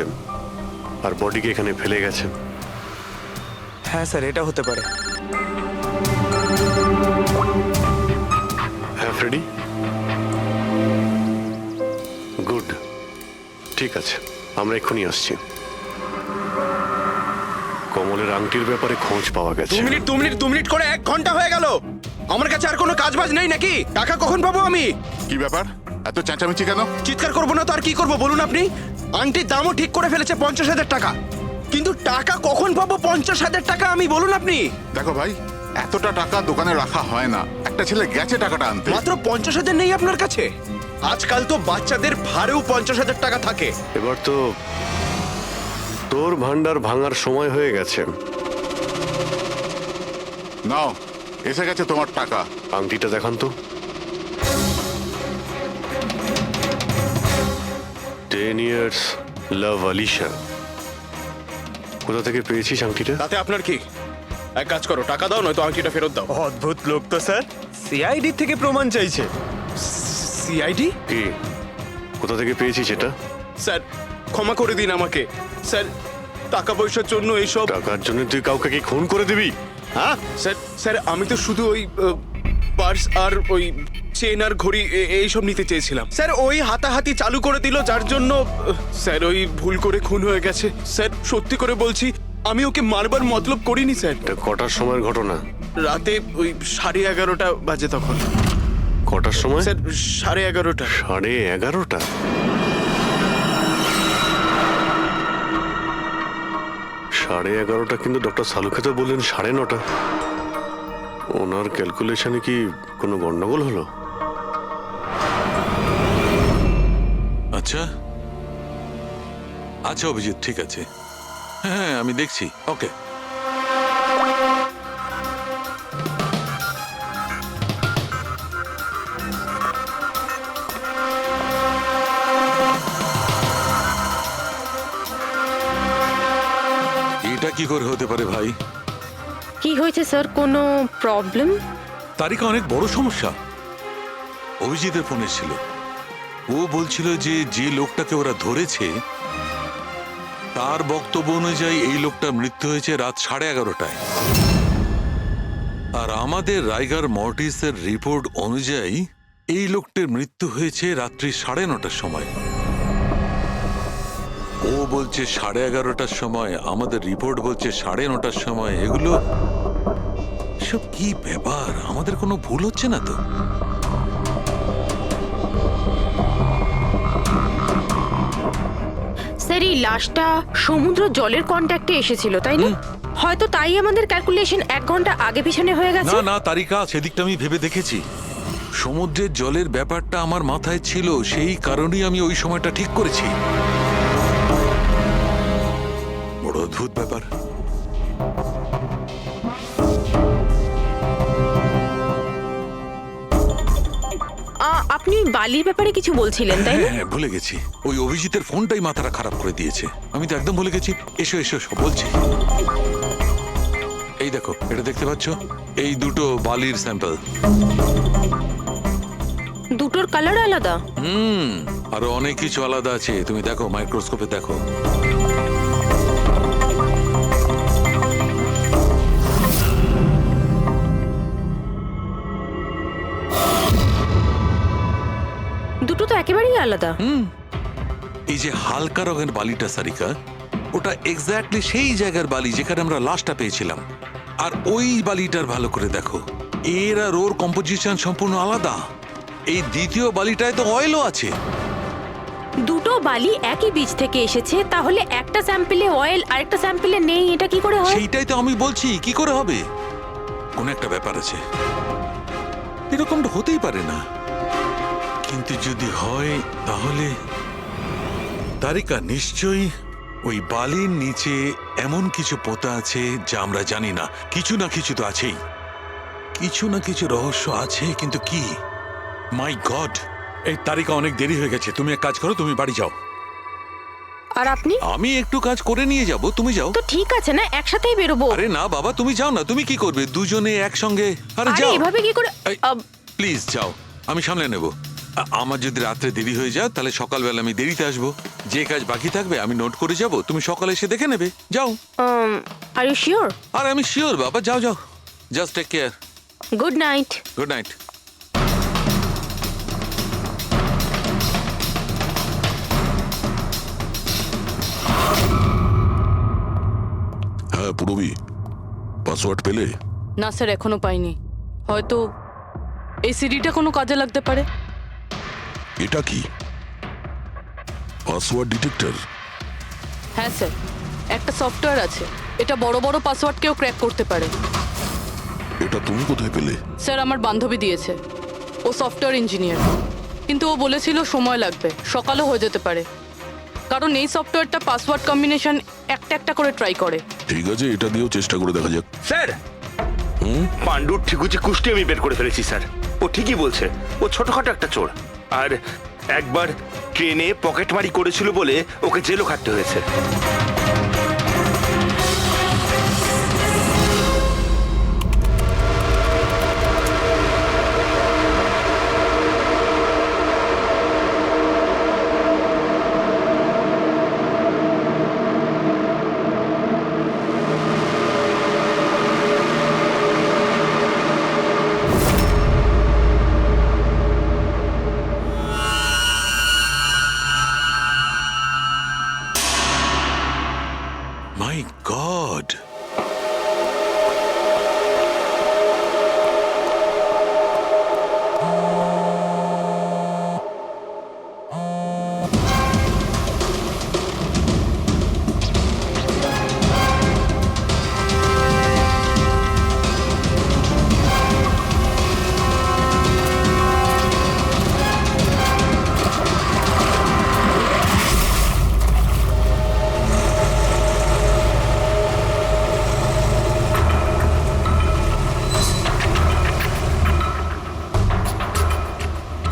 Speaker 6: আর বডিকে এখানে ফেলে গেছেন।
Speaker 11: হ্যাঁ স্যার, এটা হতে পারে।
Speaker 6: ফ্রেডি, গুড, ঠিক আছে, আমরা এক্ষুনি আসছি। কমলের আংটির ব্যাপারে খোঁজ পাওয়া গেছে।
Speaker 9: 2 মিনিট করে 1 ঘন্টা হয়ে গেল। আমার কাছে আর কোনো কাজ বাজ নেই নাকি? টাকা কখন পাবো আমি?
Speaker 5: কি ব্যাপার, এত চেঁচামেচি কেন?
Speaker 9: চিৎকার করবো না তো আর কি করবো বলুন আপনি? আংটির দামও ঠিক করে ফেলেছে 50,000 টাকা, কিন্তু টাকা কখন পাবো 50,000 টাকা আমি বলুন আপনি?
Speaker 5: দেখো ভাই, এতটা টাকা দোকানে রাখা হয় না। একটা ছেলে গেছে টাকাটা আনতে।
Speaker 9: মাত্র 50,000 নেই আপনার কাছে? আজকাল তো বাচ্চাদের ভাড়েও 50,000 টাকা থাকে।
Speaker 6: এবার তো তোর ভান্ডার ভাঙার সময় হয়ে গেছে।
Speaker 5: নাও, এসে গেছে তোমার টাকা।
Speaker 6: আংটিটা দেখান তো। 10 years লাভ আলিশা। কোথা থেকে পেয়েছিস আংটিটা?
Speaker 9: তাতে আপনার কি? এক কাজ করো, টাকা দাও, নয়তো আংটিটা ফেরত দাও।
Speaker 11: অদ্ভুত লোক তো স্যার, সিআইডি থেকে প্রমাণ চাইছে।
Speaker 9: সিআইডি?
Speaker 6: কি, কোথা থেকে পেয়েছিস এটা?
Speaker 9: স্যার ক্ষমা করে দিন আমাকে। স্যার টাকা পয়সার জন্য এইসব।
Speaker 6: টাকার জন্য তুই কাউকে কি খুন করে দিবি? হ্যাঁ
Speaker 9: স্যার, স্যার আমি তো শুধু ওই পার্স আর ওই চেন আর ঘড়ি এইসব নিতে চেয়েছিলাম। স্যার ওই হাতাহাতি চালু করে দিল, যার জন্য স্যার ওই ভুল করে খুন হয়ে গেছে। স্যার সত্যি করে বলছি, আমি ওকে মারবার মতলব করিনি স্যার।
Speaker 6: এটা কটার সময়ের ঘটনা?
Speaker 9: রাতে ওই 11:30 বাজে তখন।
Speaker 6: কটার সময়?
Speaker 9: স্যার 11:30।
Speaker 6: 11:30? সাড়ে 11:30 কিন্তু ডক্টর সালুকে তো বললেন 9:30। ওনার ক্যালকুলেশনে কি কোনো গন্ডগোল হলো?
Speaker 5: আচ্ছা আচ্ছা অভিজিৎ, ঠিক আছে, হ্যাঁ আমি দেখছি। ওকে, এটা কি করে হতে পারে ভাই?
Speaker 8: কি হয়েছে স্যার, কোনো প্রবলেম?
Speaker 5: তারিকা অনেক বড় সমস্যা। অভিজিতের ফোনে ছিল, ও বলছিল যে যে লোকটাকে ওরা ধরেছে তার বক্তব্য অনুযায়ী এই লোকটার মৃত্যু হয়েছে রাত 11:30টায়, আর আমাদের রাইগার মর্টিসের রিপোর্ট অনুযায়ী এই লোকটির মৃত্যু হয়েছে রাত্রি 9:30টার সময়। ও বলছে 11:30টার সময়, আমাদের রিপোর্ট বলছে 9:30টার সময়। এগুলো সব কি ব্যাপার? আমাদের কোনো ভুল হচ্ছে না তো?
Speaker 8: স্যার এই লাশটা সমুদ্র জলের কন্ট্যাক্টে এসেছিল, তাই না? হয়তো তাই আমাদের ক্যালকুলেশন 1 ঘন্টা আগে পিছনে হয়ে গেছে।
Speaker 5: না না তারিকা, সেদিকটা আমি ভেবে দেখেছি। সমুদ্রের জলের ব্যাপারটা আমার মাথায় ছিল, সেই কারণেই আমি ওই সময়টা ঠিক করেছি। বড় অদ্ভুত ব্যাপার।
Speaker 8: আপনি বালির ব্যাপারে কিছু বলছিলেন, তাই না?
Speaker 5: হ্যাঁ ভুলে গেছি, ওই অভিজিতের ফোনটাই মাথাটা খারাপ করে দিয়েছে। আমি তো একদম ভুলে গেছি। এসো এসো, সব বলছি। এই দেখো, এটা দেখতে পাচ্ছ? এই দুটো বালির স্যাম্পল।
Speaker 8: দুটোর কালার আলাদা।
Speaker 5: আরো অনেক কিছু আলাদা আছে, তুমি দেখো, মাইক্রোস্কোপে দেখো।
Speaker 8: দুটো তো একেবারেই আলাদা।
Speaker 5: এই যে হালকা রঙের বালিটা সারিকা, ওটা এক্স্যাক্টলি সেই জায়গার বালি যেখানে আমরা লাশটা পেয়েছিলাম। আর ওই বালিটার ভালো করে দেখো, এর আর ওর কম্পোজিশন সম্পূর্ণ আলাদা। এই দ্বিতীয় বালিটায় তো অয়েলও আছে।
Speaker 8: দুটো বালি একই বীজ থেকে এসেছে, তাহলে একটা স্যাম্পলে অয়েল আর একটা স্যাম্পলে নেই, এটা কি করে হয়?
Speaker 5: সেইটাই তো আমি বলছি, কি করে হবে? কোন একটা ব্যাপার আছে, এরকমটা হতেই পারে না। কিন্তু যদি হয় তাহলে তারিকা নিশ্চয়ই ওই বালির নিচে এমন কিছু পোতা আছে যা আমরা জানি না। কিছু না কিছু তো আছেই, কিছু না কিছু রহস্য আছে, কিন্তু কি? মাই গড, এই তারিকা অনেক দেরি হয়ে গেছে। তুমি এক কাজ করো, তুমি বাড়ি যাও।
Speaker 8: আর আপনি?
Speaker 5: আমি একটু কাজ করে নিয়ে যাব, তুমি যাও।
Speaker 8: তো ঠিক আছে না, একসাথেই বেরোবো।
Speaker 5: আরে না বাবা, তুমি যাও না। তুমি কি করবে দুজনে একসঙ্গে? আরে
Speaker 8: আরে
Speaker 5: যাও,
Speaker 8: এভাবে কি করে?
Speaker 5: প্লিজ যাও, আমি সামলে নেব। আমার যদি রাত্রে দেরি হয়ে যায় তাহলে সকালবেলা আমি দেরিতে আসবো। যে কাজ বাকি থাকবে আমি নোট করে যাব, তুমি সকালে এসে দেখে নেবে। যাও।
Speaker 8: Are you sure?
Speaker 5: আর আমি শিওর বাবা, যাও যাও, just take care.
Speaker 8: Good night.
Speaker 5: Good night. Purabi password পেলে?
Speaker 8: না স্যার, এখনো পাইনি। হয়তো এই সিডিটা কোনো কাজে লাগতে পারে।
Speaker 5: এটা কি পাসওয়ার্ড ডিটেক্টর?
Speaker 8: হ্যাঁ স্যার, একটা সফটওয়্যার আছে, এটা বড় বড় পাসওয়ার্ডকেও ক্র্যাক করতে পারে।
Speaker 5: এটা তুমি কোথায় পেলে?
Speaker 8: স্যার, আমার বান্ধবী দিয়েছে। ও সফটওয়্যার ইঞ্জিনিয়ার, কিন্তু ও বলেছিল সময় লাগবে, সকালও হয়ে যেতে পারে, কারণ এই সফটওয়্যারটা পাসওয়ার্ড কম্বিনেশন একটা একটা করে ট্রাই করে।
Speaker 5: ঠিক আছে, এটা দিয়েও চেষ্টা করে দেখা যাক।
Speaker 10: স্যার, পাণ্ডুর ঠিকুচি কুষ্টি আমি বের করে ফেলেছি স্যার। ও ঠিকই বলছে, ও ছোটখাটো একটা চোর। আর একবার ট্রেনে পকেটমারি করেছিল বলে ওকে জেলও খাটতে হয়েছে।
Speaker 5: মাই গড!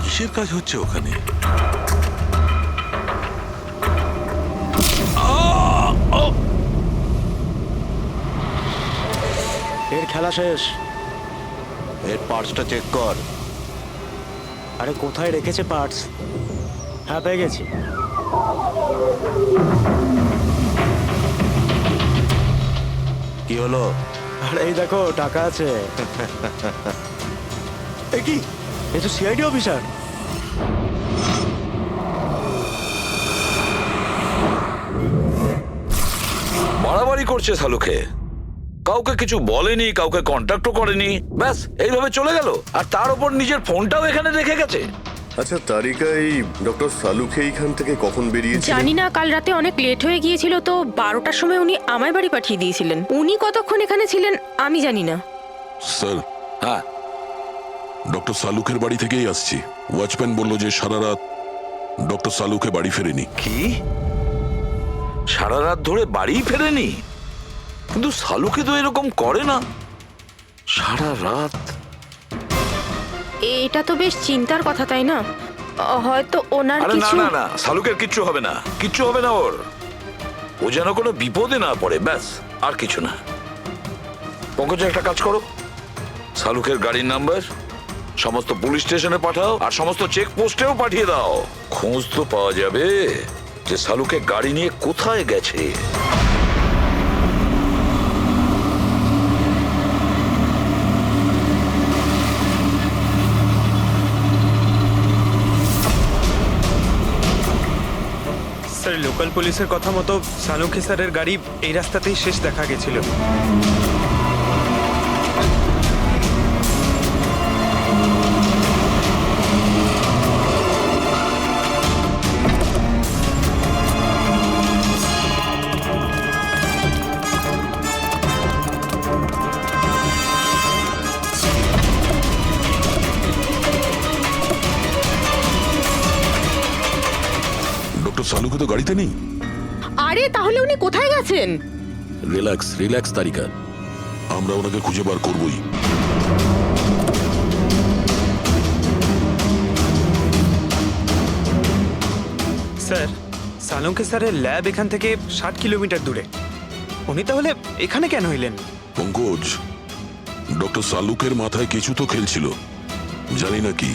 Speaker 5: কিসের কাজ হচ্ছে ওখানে?
Speaker 14: এর খেলা শেষ। এর পার্টসটা চেক কর। আরে কোথায় রেখেছে পার্টস? হ্যাঁ, পেয়ে গেছি। কি হলো? আরে এই দেখো, টাকা আছে। এ কি? এ তো সিআইডি অফিসার।
Speaker 1: বাড়াবাড়ি করছে শালুকে, কাউকে কিছু বলেনি, কাউকে কন্ট্যাক্টও করেনি, ব্যাস এইভাবে চলে গেল। আর তার উপর নিজের ফোনটাও এখানে রেখে গেছে।
Speaker 6: আচ্ছা তারিকা, এই ডক্টর সালুকে এইখান থেকে কখন বেরিয়েছে?
Speaker 15: জানি না, কাল রাতে অনেক লেট হয়ে গিয়েছিল তো 12টার সময় উনি আমায় বাড়ি পাঠিয়ে দিয়েছিলেন। উনি কতক্ষণ এখানে ছিলেন আমি জানি না।
Speaker 5: স্যার,
Speaker 1: হ্যাঁ,
Speaker 5: ডক্টর সালুকের বাড়ি থেকেই আসছি। ওয়াচম্যান বলল যে সারা রাত ডক্টর সালুকে বাড়ি ফেরেনি।
Speaker 1: কি সারা রাত ধরে বাড়ি ফেরেনি? কিন্তু শালুকে তো এরকম করে না, সারা রাত।
Speaker 15: এটা তো বেশ চিন্তার কথা, তাই না? হয়তো ওনার
Speaker 1: আরে না
Speaker 15: কিছু।
Speaker 1: না না, শালুকের কিচ্ছু হবে না, কিচ্ছু হবে না ওর। ও যেন কোনো বিপদে না পড়ে, ব্যাস, আর কিছু না। পঙ্কজ, একটা কাজ করো, শালুকের গাড়ির নাম্বার সমস্ত পুলিশ স্টেশনে পাঠাও আর সমস্ত চেক পোস্টেও পাঠিয়ে দাও। খোঁজ তো পাওয়া যাবে যে শালুকে গাড়ি নিয়ে কোথায় গেছে।
Speaker 11: স্যার, লোকাল পুলিশের কথা মতো সালুকে স্যারের গাড়ি এই রাস্তাতেই শেষ দেখা গেছিল।
Speaker 5: ডক্টর সালুকে তো গাড়িতে নেই।
Speaker 15: আরে তাহলে উনি কোথায় গেছেন?
Speaker 5: রিল্যাক্স রিল্যাক্স তারিকা, আমরা ওনাকে খুঁজে বার করবই।
Speaker 11: স্যার, সালুকে স্যারের ল্যাব এখান থেকে 60 কিলোমিটার দূরে। উনি তাহলে এখানে কেন এলেন?
Speaker 5: পঙ্কজ, ডক্টর সালুকের মাথায় কিছু তো খেলছিল, জানি না কি।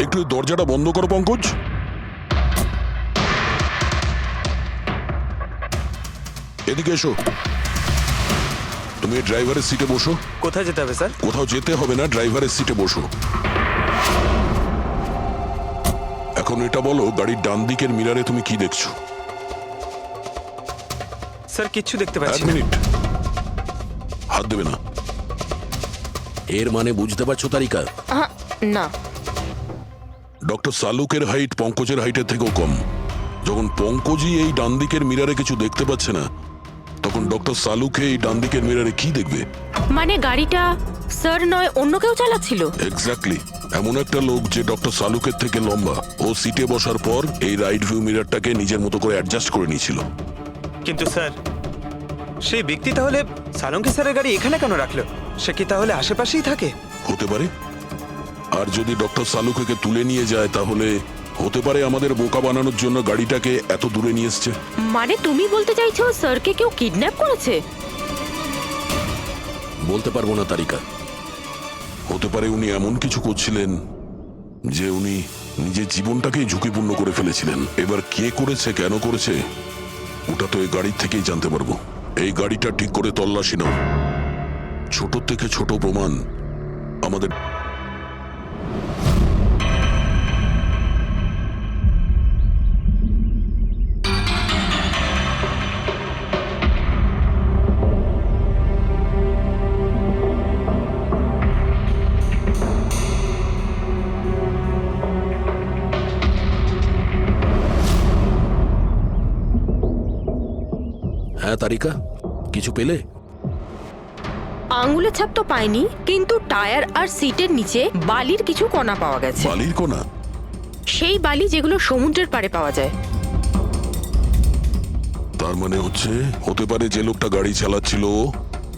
Speaker 5: একটু দরজাটা বন্ধ করো পঙ্কজ। এদিকে এসো। তুমি ড্রাইভারের সিটে বসো।
Speaker 11: কোথায় যেতে হবে স্যার?
Speaker 5: কোথাও যেতে হবে না, ড্রাইভারের সিটে বসো। এখন এটা বলো, গাড়ির ডান দিকের মিরারে তুমি কি দেখছো?
Speaker 11: স্যার কিচ্ছু দেখতে
Speaker 5: এক
Speaker 11: পাচ্ছি না।
Speaker 5: মিনিট, হাত দেবে না।
Speaker 16: এর মানে বুঝতে পারছো তারিকা?
Speaker 15: না।
Speaker 5: ডক্টর সালুকের হাইট পঙ্কজের হাইটের থেকেও কম। যখন পঙ্কজই এই ডান দিকের মিরারে কিছু দেখতে পাচ্ছে না, তখন ডক্টর সালুকে এই ডান দিকের মিরারে কি দেখবে?
Speaker 15: মানে গাড়িটা স্যার নয়, অন্য কেউ চালাচ্ছিল।
Speaker 5: এক্স্যাক্টলি, এমন একটা লোক যে ডক্টর সালুকের থেকে লম্বা। ও সিটে বসার পর এই রাইট ভিউ মিরারটাকে নিজের মতো করে অ্যাডজাস্ট করে নিয়েছিল।
Speaker 11: কিন্তু স্যার, সেই ব্যক্তি তাহলে সালঙ্কি স্যারের গাড়ি এখানে কেন রাখলো? সে কি তাহলে আশেপাশেই থাকে?
Speaker 5: হতে পারে। আর যদি ডক্টর সালুকে তুলে নিয়ে যায়, তাহলে হতে পারে আমাদের বোকা বানানোর জন্য গাড়িটাকে এত দূরে নিয়ে এসছে।
Speaker 15: মানে তুমি বলতে চাইছো স্যারকে কেউ কিডন্যাপ করেছে?
Speaker 16: বলতে পারবো না তারিকা।
Speaker 5: হতে পারে উনি এমন কিছু করছিলেন যে উনি নিজের জীবনটাকেই ঝুঁকিপূর্ণ করে ফেলেছিলেন। এবার কে করেছে, কেন করেছে, ওটা তো এই গাড়ির থেকেই জানতে পারবো। এই গাড়িটা ঠিক করে তল্লাশি নাও। ছোট থেকে ছোট প্রমাণ আমাদের।
Speaker 16: হ্যাঁ তারিকা, কিছু পেলে?
Speaker 15: আঙ্গুলের ছাপ তো পাইনি, কিন্তু টায়ার আর সিটের নিচে বালির কিছু কণা পাওয়া গেছে।
Speaker 5: বালির কণা?
Speaker 15: সেই বালি যেগুলো সমুদ্রের পাড়ে পাওয়া যায়।
Speaker 5: তার মানে হতে পারে যে লোকটা গাড়ি চালাচ্ছিল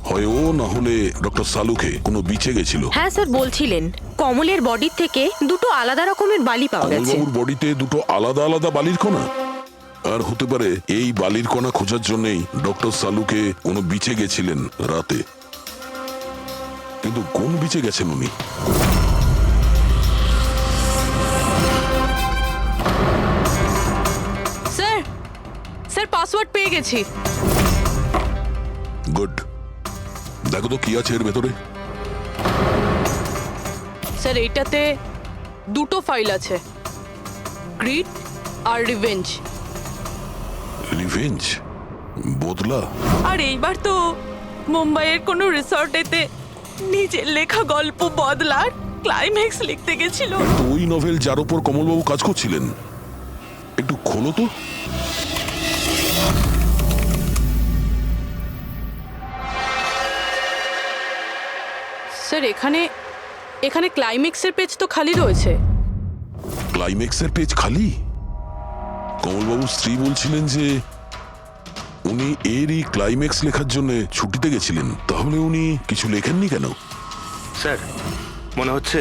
Speaker 5: হয় ও, না হলে ডক্টর সালুকে কোনো বিচে গেছিল।
Speaker 15: হ্যাঁ স্যার, বলছিলেন কমলের বডির থেকে দুটো আলাদা রকমের বালি পাওয়া গেছে।
Speaker 5: কমলবাবুর বডিতে দুটো আলাদা আলাদা বালির কণা? আর হতে পারে এই বালির কণা খোঁজার জন্যই ডক্টর সালুকে কোনো বিচে গেছিলেন রাতে। কিন্তু কোন বিচে গেছেন উনি?
Speaker 8: স্যার, স্যার পাসওয়ার্ড পেয়ে গেছি।
Speaker 5: গুড, দেখো তো কি আছে এর ভেতরে।
Speaker 8: স্যার এইটাতে দুটো ফাইল আছে, গ্রিড আর রিভেঞ্জ।
Speaker 5: রিভেঞ্জ? বদলা?
Speaker 17: আর এইবার তো মুম্বাইয়ের কোনো রিসর্টেতে নিজের লেখা গল্প বদলার ক্লাইম্যাক্স লিখতে গেছিল।
Speaker 5: তো ওই নভেল যার উপর কমলবাবু কাজ করছিলেন, একটু খোলো তো।
Speaker 8: স্যার এখানে এখানে ক্লাইম্যাক্সের পেজ তো খালি রয়েছে।
Speaker 5: ক্লাইম্যাক্সের পেজ খালি? কমলবাবুর স্ত্রী বলছিলেন যে উনি এরই ক্লাইম্যাক্স লেখার জন্য ছুটিতে গেছিলেন। তাহলে উনি কিছু লেখেননি কেন?
Speaker 10: স্যার, মনে হচ্ছে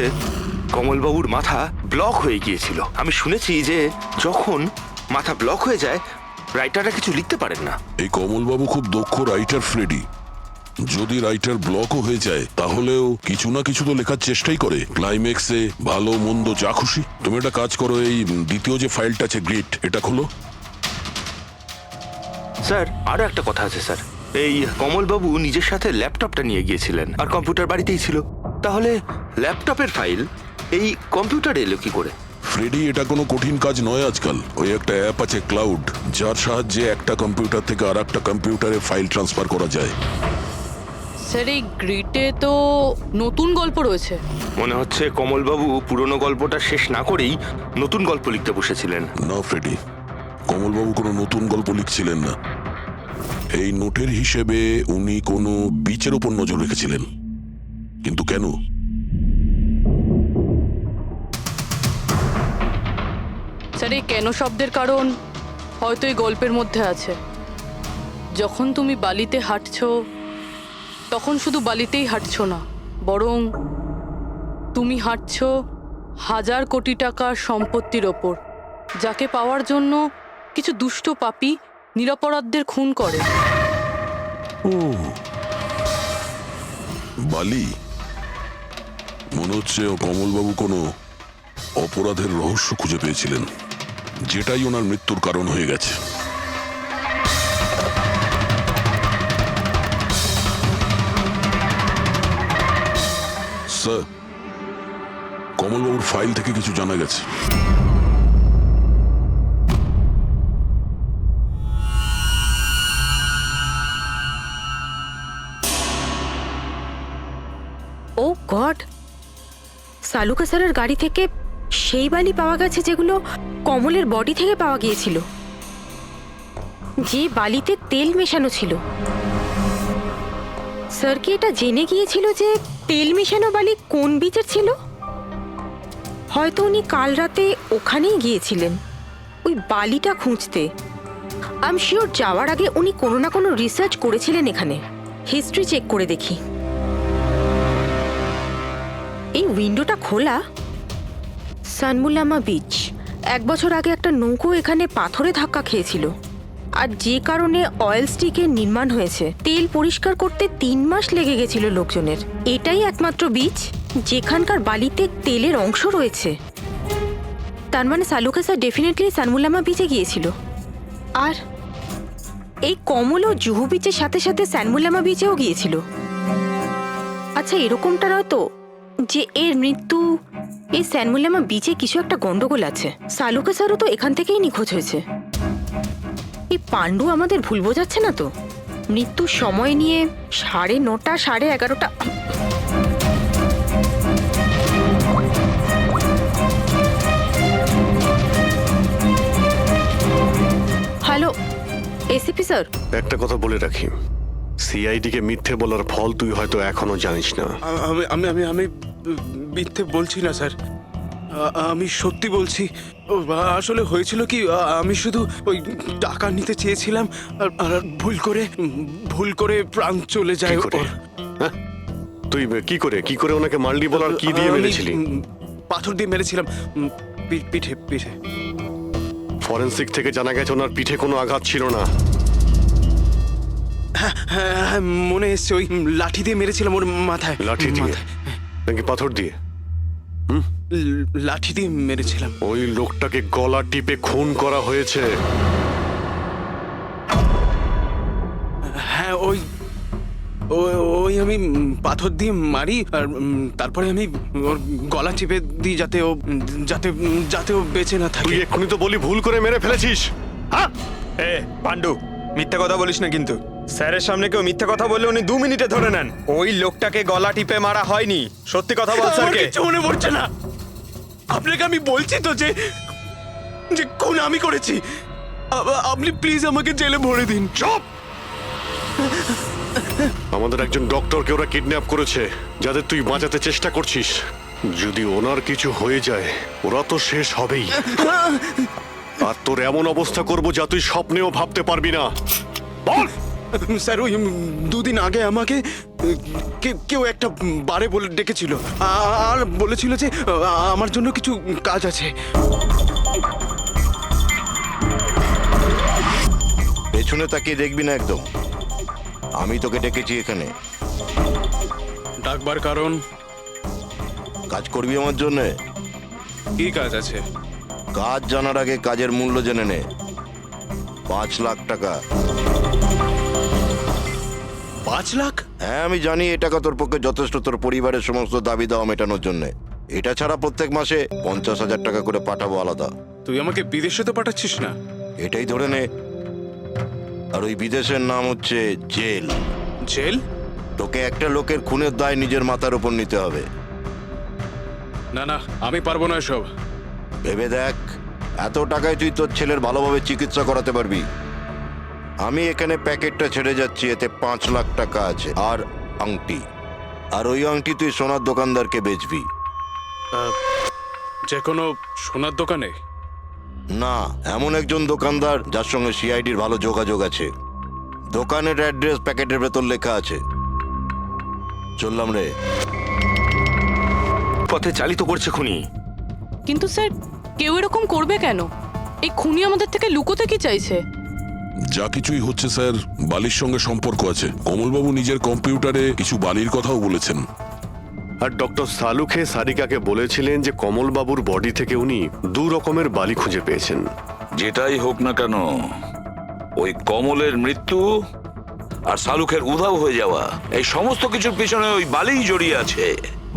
Speaker 10: কমলবাবুর মাথা ব্লক হয়ে গিয়েছিল। আমি শুনেছি যে যখন মাথা ব্লক হয়ে যায়, রাইটাররা কিছু লিখতে পারেন না।
Speaker 5: এই কমলবাবু খুব দক্ষ রাইটার ফ্রেডি। যদি রাইটার ব্লকও হয়ে যায়, তাহলেও কিছু না কিছু তো লেখার চেষ্টাই করে। ক্লাইম্যাক্সে ভালো মন্দ যা খুশি। তুমি একটা কাজ করো, এই দ্বিতীয় যে ফাইলটা আছে গ্রিড, এটা খোলো।
Speaker 10: স্যার, আরো একটা কথা আছে স্যার। এই কমলবাবু নিজের সাথে ল্যাপটপটা নিয়ে গিয়েছিলেন, আর কম্পিউটার বাড়িতেই ছিল। তাহলে ল্যাপটপের ফাইল এই কম্পিউটারে এলো কি করে?
Speaker 5: ফ্রেডি, এটা কোনো কঠিন কাজ নয় আজকাল। ওই একটা অ্যাপ আছে ক্লাউড, যার সাহায্যে একটা কম্পিউটার থেকে আর একটা কম্পিউটারে ফাইল ট্রান্সফার করা যায়।
Speaker 8: স্যার এই গ্রিডে তো নতুন গল্প রয়েছে।
Speaker 10: মনে হচ্ছে কমলবাবু পুরনো গল্পটা শেষ না করেই নতুন গল্প লিখতে বসেছিলেন।
Speaker 5: না ফ্রেডি, কমলবাবু কোনো নতুন গল্প লিখছিলেন না। এই নোটের হিসেবে উনি কোনো বিচের ওপর নজর রেখেছিলেন। কিন্তু কেন?
Speaker 8: স্যার এই কেন শব্দের কারণ হয়তো এই গল্পের মধ্যে আছে। যখন তুমি বালিতে হাঁটছো, তখন শুধু বালিতেই হাঁটছো না, বরং তুমি হাঁটছো 1000 কোটি টাকার সম্পত্তির ওপর, যাকে পাওয়ার জন্য কিছু দুষ্ট পাপী নিরপরাধদের খুন করে।
Speaker 5: ও বালি, মনে হচ্ছে কমলবাবু কোনো অপরাধের রহস্য খুঁজে পেয়েছিলেন, যেটাই ওনার মৃত্যুর কারণ হয়ে গেছে। স্যার, কমলবাবুর ফাইল থেকে কিছু জানা গেছে।
Speaker 15: ও গড, সালুকা স্যারের গাড়ি থেকে সেই বালি পাওয়া গেছে যেগুলো কমলের বডি থেকে পাওয়া গিয়েছিল, যে বালিতে তেল মেশানো ছিল। স্যার কি এটা জেনে গিয়েছিল যে তেল মেশানো বালি কোন বিচের ছিল? হয়তো উনি কাল রাতে ওখানেই গিয়েছিলেন ওই বালিটা খুঁজতে। আই এম শিওর যাওয়ার আগে উনি কোনো না কোনো রিসার্চ করেছিলেন এখানে। হিস্ট্রি চেক করে দেখি। এই উইন্ডোটা খোলা। সানমুলামা বিচ, 1 বছর আগে একটা নৌকো এখানে পাথরে ধাক্কা খেয়েছিল, আর যে কারণে অয়েল স্টিকের নির্মাণ হয়েছে। তেল পরিষ্কার করতে 3 মাস লেগে গেছিল লোকজনের। এটাই একমাত্র বিচ যেখানকার বালিতে তেলের অংশ রয়েছে। তার মানে সালুকা স্যার ডেফিনেটলি সানমুলামা বিচে গিয়েছিল। আর এই কমল ও জুহু বিচের সাথে সাথে সানমুলামা বিচেও গিয়েছিল। আচ্ছা, এরকমটা নয় তো যে এর মৃত্যু এই সানমুলামা বিচে কিছু একটা গন্ডগোল আছে? সালুকা স্যারও তো এখান থেকেই নিখোঁজ হয়েছে। এই পাণ্ডু আমাদের ভুল বোঝাচ্ছে না তো? মৃত্যুর সময় নিয়ে 9:30 11:30। হ্যালো এসিপি স্যার,
Speaker 6: একটা কথা বলে রাখি, সিআইডি কে মিথ্যে বলার ফল তুই হয়তো এখনো জানিস না।
Speaker 9: আমি আমি আমি মিথ্যে বলছি না স্যার, আমি সত্যি বলছি। আসলে হয়েছিল কি, আমি শুধু ওই টাকা নিতে চেয়েছিলাম আর ভুল করে প্রাণ চলে যায় ওর।
Speaker 6: হ্যাঁ? তুই কি করে ওনাকে মারলি বলার কি দিয়ে মেরেছিলি?
Speaker 9: পাথর দিয়ে মেরেছিলাম, পিঠে পিঠে।
Speaker 6: ফরেনসিক থেকে জানা গেছে ওনার পিঠে কোনো আঘাত ছিল না।
Speaker 9: হ্যাঁ, মনে এসছে, ওই লাঠি দিয়ে মেরেছিলাম ওর মাথায়।
Speaker 6: লাঠি দিয়ে নাকি পাথর দিয়ে?
Speaker 9: লাঠি দিয়ে মেরেছিলাম।
Speaker 6: ওই লোকটাকে গলা টিপে খুন করা হয়েছে।
Speaker 9: হ্যাঁ, ওই আমি পাথর দিয়ে মারি, আর তারপরে আমি ওর গলা চিপে দিই যাতে ও বেঁচে না থাকে।
Speaker 6: তুই এক্ষুনি তো বলি ভুল করে মেরে ফেলেছিস।
Speaker 11: হ্যাঁ, এ পাণ্ডু, মিথ্যে কথা বলিস না কিন্তু। স্যারের সামনে কেউ মিথ্যে কথা বললে উনি 2 মিনিটে ধরে নেন। ওই লোকটাকে গলা টিপে মারা হয়নি। সত্যি কথা বল স্যারকে।
Speaker 9: কিছু মনে পড়ছে না। আপনাকে আমি বলছি তো যে খুন আমি করেছি। আপনি প্লিজ আমাকে জেলে ভরে দিন।
Speaker 6: চুপ! আমাদের একজন ডক্টরকে ওরা কিডন্যাপ করেছে, যাদের তুই বাঁচাতে চেষ্টা করছিস। যদি ওনার কিছু হয়ে যায় ওরা তো শেষ হবেই। আর তোর এমন অবস্থা করব যা তুই স্বপ্নেও ভাবতে পারবি না। বল
Speaker 9: স্যার, ওই 2 দিন আগে আমাকে কেউ একটা বারে বলে ডেকেছিল আর বলেছিল যে আমার জন্য কিছু কাজ আছে।
Speaker 13: পেছনে তাকিয়ে দেখবি না একদম। আমি তোকে ডেকেছি এখানে।
Speaker 9: ডাকবার কারণ?
Speaker 13: কাজ করবি আমার জন্যে।
Speaker 9: কি কাজ আছে?
Speaker 13: কাজ জানার আগে কাজের মূল্য জেনে নে। 5 লাখ টাকা।
Speaker 9: 5 লাখ?
Speaker 13: হ্যাঁ, আমি জানি এই টাকা তোর পক্ষে যথেষ্ট তোর পরিবারের সমস্ত দাবি দাওয়া মেটানোর জন্য। এটা ছাড়া প্রত্যেক মাসে 50,000 টাকা করে পাঠাবো আলাদা।
Speaker 9: তুই আমাকে বিদেশে তো পাঠাচ্ছিস না?
Speaker 13: এটাই ধরে নে। আর ওই বিদেশের নাম হচ্ছে জেল।
Speaker 9: জেল?
Speaker 13: তোকে একটা লোকের খুনের দায় নিজের মাথার উপর নিতে হবে।
Speaker 9: না, আমি পারবো না এসব।
Speaker 13: ভেবে দেখ, এত টাকায় তুই তোর ছেলের ভালোভাবে চিকিৎসা করাতে পারবি। আমি এখানে প্যাকেটটা ছেড়ে যাচ্ছি, এতে 5 লাখ টাকা আছে আর আংটি। আর ওই আংটি তুই সোনার দোকানদারকে বেচবি।
Speaker 9: যে কোনো সোনার দোকানে?
Speaker 13: না, এমন একজন দোকানদার যার সঙ্গে সিআইডির ভালো যোগাযোগ আছে। দোকানের অ্যাড্রেস প্যাকেটের ভেতর লেখা আছে। চললাম রে।
Speaker 10: পথে চালিত করছে খুনি।
Speaker 8: কিন্তু স্যার, কেউ এরকম করবে কেন? এই খুনি আমাদের থেকে লুকোতে কি চাইছে?
Speaker 5: যা কিছুই হচ্ছে স্যার, বালির সঙ্গে সম্পর্ক আছে। কমলবাবু নিজের কম্পিউটারে কিছু বালির কথাও বলেছেন।
Speaker 6: আর ডক্টর সালুখে সারিকাকে বলেছিলেন যে কমলবাবুর বডি থেকে উনি 2 রকমের বালি খুঁজে পেয়েছেন।
Speaker 1: যেটাই হোক না কেন, ওই কমলের মৃত্যু আর শালুকের উধাও হয়ে যাওয়া, এই সমস্ত কিছুর পিছনে ওই বালিই জড়িয়ে আছে।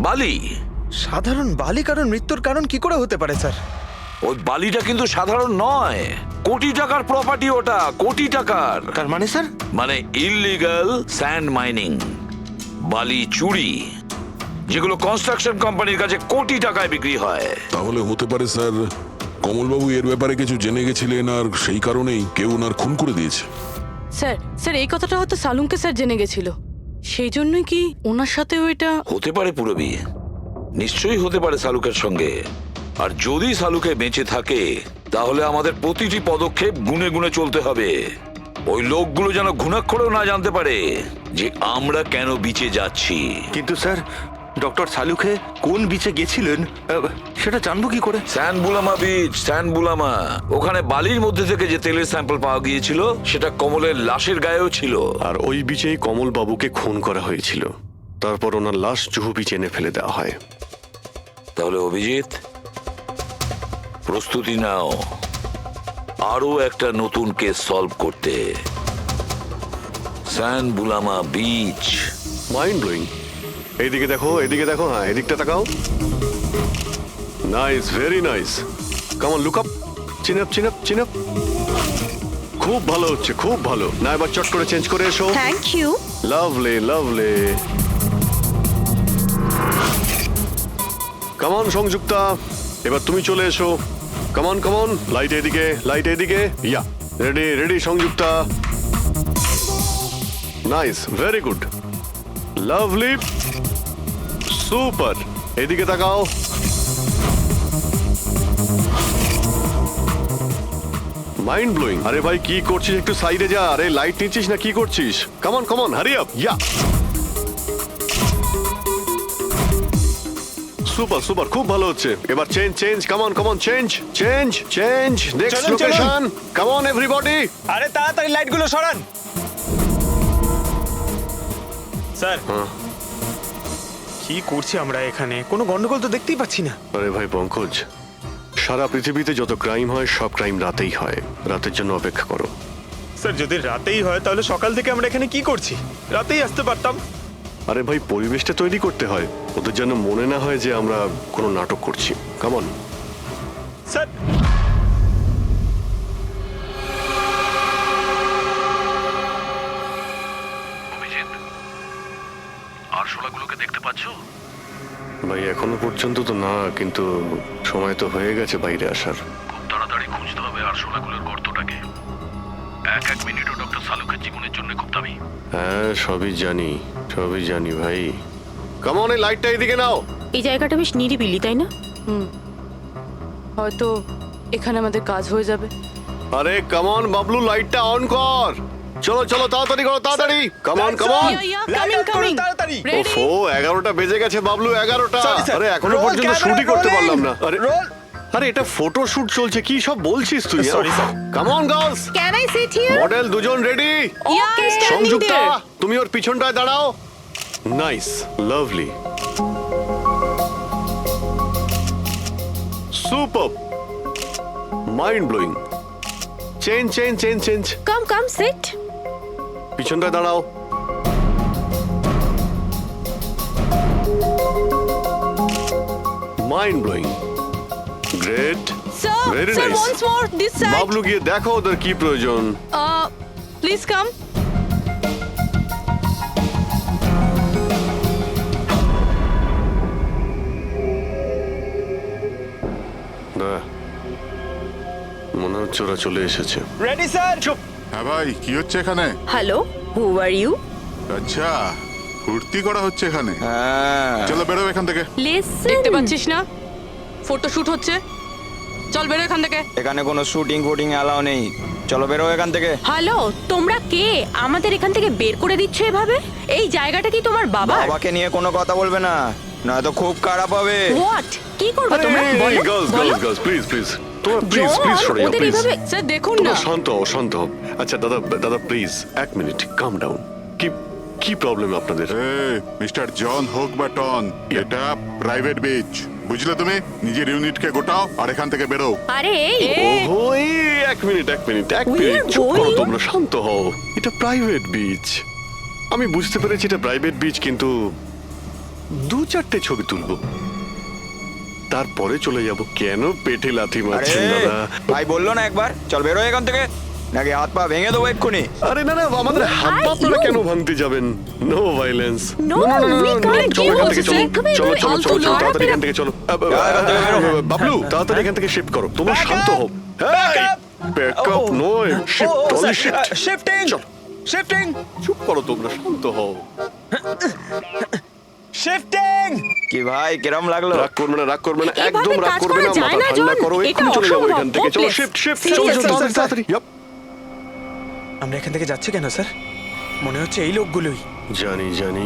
Speaker 1: বালি।
Speaker 11: সাধারণ বালি কারণ মৃত্যুর কারণ কি করে হতে পারে স্যার?
Speaker 1: ওই বালিটা কিন্তু সাধারণ নয়, কোটি টাকার প্রপার্টি ওটা, কোটি টাকার।
Speaker 10: তার মানে স্যার?
Speaker 1: মানে ইললিগাল স্যান্ড মাইনিং, বালি চুরি, যেগুলো কনস্ট্রাকশন কোম্পানির কাছে কোটি টাকায় বিক্রি হয়।
Speaker 5: তাহলে হতে পারে স্যার কমলবাবু এর ব্যাপারে কিছু জেনে গেছিলেন আর সেই কারণেই কেউ ওনার খুন করে দিয়েছে।
Speaker 8: স্যার এই কথাটা হয়তো সালুংকে স্যার জেনে গেছিল, সেই জন্যই কি ওনার সাথেও এটা
Speaker 1: হতে পারে পুরবি, নিশ্চয়ই হতে পারে সালুকের সঙ্গে। আর যদি সালুকে বেঁচে থাকে তাহলে আমাদের প্রতিটি পদক্ষেপ গুনে গুনে চলতে হবে। ওই লোকগুলো যেন ঘুণাক্ষরেও না জানতে পারে যে আমরা কেন বিচে যাচ্ছি।
Speaker 10: কিন্তু স্যার ডক্টর সালুখে কোন বিচে গেছিলেন সেটা জানবো কি করে?
Speaker 1: স্যান বুলামা বিচ, স্যান বুলামা। ওখানে বালির মধ্যে থেকে যে তেলের স্যাম্পল পাওয়া গিয়েছিল সেটা কমলের লাশের গায়েও ছিল।
Speaker 6: আর ওই বিচেই কমল বাবুকে খুন করা হয়েছিল, তারপর ওনার লাশ জুহু বিচে এনে ফেলে দেওয়া হয়।
Speaker 1: তাহলে অভিজিৎ, প্রস্তুতি নাও আরো একটা নতুন কেস সলভ করতে। স্যান বুলামা বিচ।
Speaker 6: Mind blowing. এইদিকে দেখো, এদিকে দেখো, হ্যাঁ এদিকটা তাকাও। Nice, very nice. Come on, look up, chin up, chin up, chin up. খুব ভালো হচ্ছে, খুব ভালো। না এবার চট করে চেঞ্জ করে এসো।
Speaker 15: Thank you.
Speaker 6: Lovely, lovely. Come on Sanjukta, এবার তুমি চলে এসো। Come on, come on. Light এদিকে, লাইট এদিকে। Yeah, ready, ready Sanjukta. Nice, very good, lovely, super. এদিকে তাকাও। Mind blowing. আরে ভাই কি করছিস, একটু সাইডে যা। আরে লাইট নিচ্ছিস না কি করছিস? Come on come on, hurry up. Yeah, super super, খুব ভালো হচ্ছে। এবার change change, come on come on, change change change. Next location, come on everybody.
Speaker 11: আরে তাড়াতাড়ি লাইটগুলো সরান। স্যার কি করছি আমরা এখানে? কোনো গন্ডগোল তো দেখতেই পাচ্ছি না।
Speaker 6: আরে ভাই পঙ্কজ, সারা পৃথিবীতে যত ক্রাইম হয় সব ক্রাইম রাতেই হয়। রাতের জন্য অপেক্ষা করো।
Speaker 11: স্যার যদি রাতেই হয় তাহলে সকাল থেকে আমরা এখানে কি করছি? রাতেই আসতে পারতাম।
Speaker 6: আরে ভাই পরিবেশটা তৈরি করতে হয়, ওদের যেন মনে না হয় যে আমরা কোনো নাটক করছি। Come on
Speaker 11: sir.
Speaker 1: অভিজিৎ, আরশোলাগুলোকে দেখতে পাচ্ছো?
Speaker 6: ভাই এখনো পর্যন্ত তো না, কিন্তু সময় তো হয়ে গেছে বাইরে আসার।
Speaker 1: খুব তাড়াতাড়ি খুঁজতে হবে আরশোলাগুলোর গর্তটাকে। এক এক মিনিটও ডক্টর সালুকের জীবনের জন্য খুব দামি।
Speaker 6: হ্যাঁ সবই জানি, সবই জানি ভাই। কামন, এই লাইটটা এদিকে নাও।
Speaker 15: এই জায়গাটা বেশ নিরিবিলি, তাই না?
Speaker 8: হয়তো এখানে আমাদের কাজ হয়ে যাবে।
Speaker 6: আরে কামন বাবলু, লাইটটা অন কর। চলো চলো, তাড়াতাড়ি করো, তাড়াতাড়ি। Come on come on.
Speaker 11: তাড়াতাড়ি।
Speaker 6: ওফো, 11টা বেজে গেছে বাবলু, 11টা। আরে এখনো পর্যন্ত শুটই করতে পারলাম না। আরে আরে এটা ফটো শুট চলছে, কি সব বলছিস তুই? Come on girls,
Speaker 15: can I sit here?
Speaker 6: Model দুজন রেডি। সংযুক্তা তুমি ওর পিছনটায় দাঁড়াও। Nice, lovely, super, mind blowing. Change change change change.
Speaker 15: Come come sit.
Speaker 6: পিছনটায় দাঁড়াও। Mind blowing, great, very nice.
Speaker 8: once more this side.
Speaker 6: Bablu গিয়ে দেখো ওদের কি প্রয়োজন।
Speaker 8: Please come.
Speaker 6: মনে হচ্ছে ওরা চলে এসেছে।
Speaker 11: Ready sir.
Speaker 6: চুপ।
Speaker 18: হ্যাঁ ভাই, কি হচ্ছে এখানে?
Speaker 15: Hello, who are you?
Speaker 18: আচ্ছা, ফুর্তি করা হচ্ছে এখানে। চলো বেরো এখান থেকে।
Speaker 15: লিসেন,
Speaker 8: দেখতে পাচ্ছিস না ফটো শুট হচ্ছে? চল বেরো এখান থেকে।
Speaker 11: এখানে কোনো শুটিং ফুটিং অ্যালাউ নেই। চলো বেরো এখান থেকে।
Speaker 15: হ্যালো, তোমরা কে? আমাদের এখান থেকে বের করে দিচ্ছ এভাবে? এই জায়গাটা কি তোমার বাবার?
Speaker 11: বাবাকে নিয়ে কোনো কথা বলবে না, নয়তো খুব খারাপ হবে।
Speaker 15: হোয়াট? কি করবে তোমরা? বলো
Speaker 6: girls girls girls, please please, তোমরা প্লিজ প্লিজ সরে যাও প্লিজ।
Speaker 8: স্যার দেখুন না।
Speaker 6: শান্ত হও, শান্ত হও। আচ্ছা দাদা, দাদা প্লিজ এক মিনিট, কাম ডাউন। কি কি প্রবলেম আপনাদের?
Speaker 18: মিস্টার জন হোক বা টন, এটা প্রাইভেট বিচ, বুঝলে তুমি? নিজের ইউনিটকে গোটাও আর এখান থেকে বেরো।
Speaker 15: আরে
Speaker 6: ওহো, এক মিনিট এক মিনিট এক মিনিট, চুপ করো তোমরা, শান্ত হও। এটা প্রাইভেট বিচ, আমি বুঝতে পেরেছি এটা প্রাইভেট বিচ, কিন্তু 2-4টে ছবি তুলবো, তারপরে চলে যাব। কেন পেটে লাথি মারছেন দাদা?
Speaker 11: ভাই বললো না একবার চল বেরো এখান থেকে, নাকি হাত পা ভেঙে দেবো এক্ষুনি।
Speaker 6: আরে না না, আমাদের হাত পা আপনারা কেন ভাঙতে যাবেন? No violence.
Speaker 15: No, we can't
Speaker 6: চলো
Speaker 15: do
Speaker 6: এখান থেকে, চলো
Speaker 15: this.
Speaker 6: চলো চলো চলো চলো,
Speaker 15: Alto
Speaker 6: তাড়াতাড়ি এখান থেকে চলো। বাবলু তাড়াতাড়ি এখান থেকে শিফট করো, তোমরা শান্ত হও। ব্যাকআপ নয়, shift, only shift.
Speaker 11: Shifting shifting
Speaker 6: চুপ করো তোমরা, শান্ত হও।
Speaker 11: শিফটিং। কি ভাই কিরম লাগলো?
Speaker 6: রাগ করবে না, রাগ করবে না,
Speaker 15: এভাবে
Speaker 6: একদম রাগ
Speaker 15: কাজ
Speaker 6: করবে না,
Speaker 15: করা যায়
Speaker 6: মাথা
Speaker 15: না,
Speaker 6: ঠান্ডা
Speaker 15: জন।
Speaker 6: করো,
Speaker 15: এটা
Speaker 6: এক্ষুনি চলে যাবো
Speaker 15: অসম্ভব,
Speaker 6: এখান থেকে। চলো
Speaker 15: hopeless.
Speaker 6: শিফট শিফট,
Speaker 15: Seriously,
Speaker 6: চলো তাড়াতাড়ি
Speaker 15: sir.
Speaker 6: তাড়াতাড়ি। Yup.
Speaker 4: আমরা এখান থেকে যাচ্ছি কেন স্যার? মনে হচ্ছে এই লোকগুলোই।
Speaker 6: জানি জানি,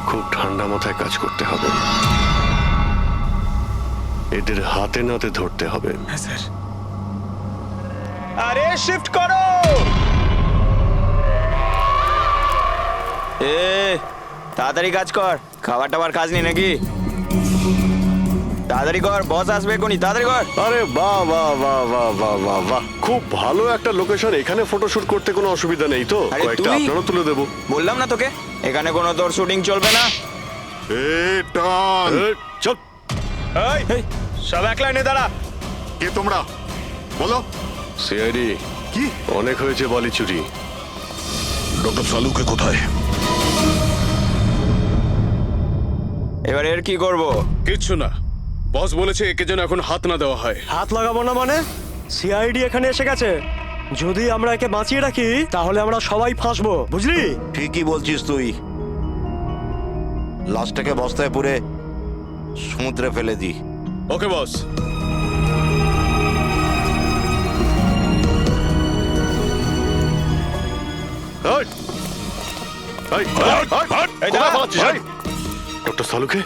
Speaker 6: খুব ঠান্ডা মাথায় কাজ করতে হবে, এদের হাতে নাতে ধরতে হবে।
Speaker 4: হ্যাঁ স্যার।
Speaker 11: আরে শিফট করো। এ তাড়াতাড়ি কাজ কর, খাবার টাবার কাজ নেই নাকি? তাড়াতাড়ি কর, বস আসবে কোনি, তাড়াতাড়ি কর।
Speaker 6: আরে বাহ বাহ বাহ বাহ বাহ বাহ বাহ, খুব ভালো একটা লোকেশন। এখানে ফটোশুট করতে কোনো অসুবিধা নেই তো?
Speaker 11: আরে
Speaker 6: কয়েকটা
Speaker 11: তুই-
Speaker 6: আপনারও তুলে দেবো।
Speaker 11: বললাম না তোকে এখানে কোনো তোর শুটিং চলবে না।
Speaker 18: টন,
Speaker 6: চল।
Speaker 11: এই সব এক লাইনে দাঁড়া।
Speaker 18: কে তোমরা? বলো।
Speaker 6: সিআইডি
Speaker 18: কি?
Speaker 6: অনেক হয়েছে বালি চুরি।
Speaker 5: ডক্টর সালুকে কোথায়?
Speaker 11: এবার এর কি করব?
Speaker 9: কিচ্ছু না, বস বলেছে একে যেন এখন হাত না দেওয়া হয়।
Speaker 14: হাত লাগাবো না মানে? সিআইডি এখানে এসে গেছে। যদি আমরা একে বাঁচিয়ে রাখি তাহলে আমরা সবাই ফাঁসবো, বুঝলি?
Speaker 13: ঠিকই বলছিস তুই। লাশটাকে বস্তায় পুরে সমুদ্রে ফেলে দি।
Speaker 9: Okay boss.
Speaker 6: Doctor Saluke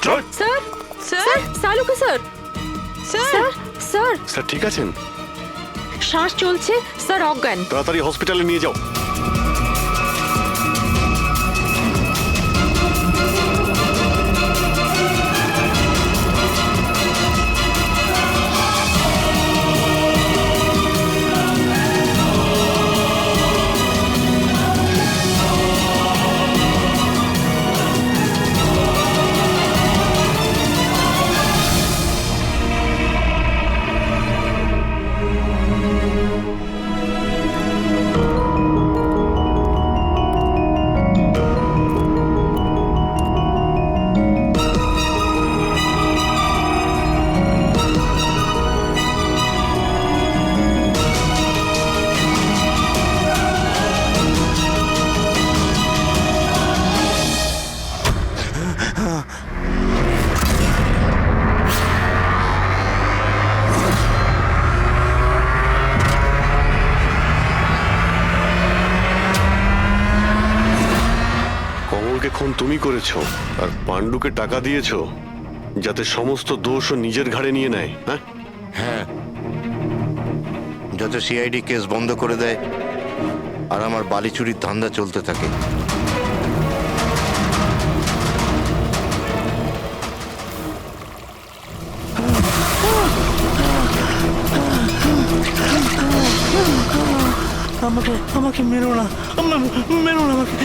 Speaker 15: sir sir Saluke sir sir sir
Speaker 6: sir ঠিক আছেন?
Speaker 15: শ্বাস চলছে স্যার, অজ্ঞান।
Speaker 6: তাড়াতাড়ি হসপিটালে নিয়ে যাও। কমলকে খুন তুমি করেছো আর পাণ্ডুকে টাকা দিয়েছো যাতে সমস্ত দোষ ও নিজের ঘাড়ে নিয়ে নেয়। হ্যাঁ
Speaker 13: হ্যাঁ, যাতে সিআইডি কেস বন্ধ করে দেয় আর আমার বালি চুরির ধান্দা চলতে থাকে।
Speaker 14: আমাকে মেরো না, মেরো না আমাকে।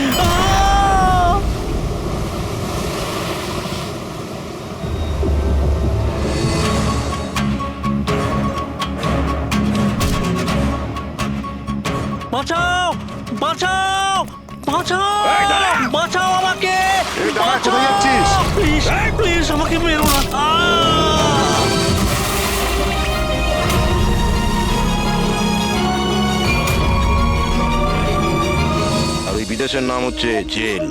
Speaker 14: বাঁচাও বাঁচাও বাঁচাও বাঁচাও আমাকে।
Speaker 18: কোথায় যাচ্ছিস?
Speaker 14: প্লিজ প্লিজ আমাকে মেরো না।
Speaker 13: আর ওই বিদেশের নাম হচ্ছে জেল।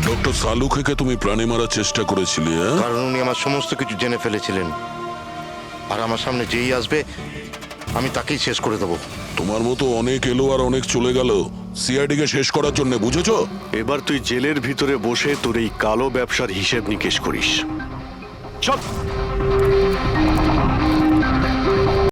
Speaker 5: ডক্টর সালুকে তুমি প্রাণে মারার চেষ্টা করেছিলে, হ্যাঁ?
Speaker 13: কারণ উনি আমার সমস্ত কিছু জেনে ফেলেছিলেন, আর আমার সামনে যেই আসবে আমি তাকেই শেষ করে দেবো।
Speaker 5: তোমার মতো অনেক এলো আর অনেক চলে গেল সিআইডি কে শেষ করার জন্য, বুঝেছো?
Speaker 6: এবার তুই জেলের ভিতরে বসে তোর এই কালো ব্যবসার হিসেব নিকেশ করিস। চল।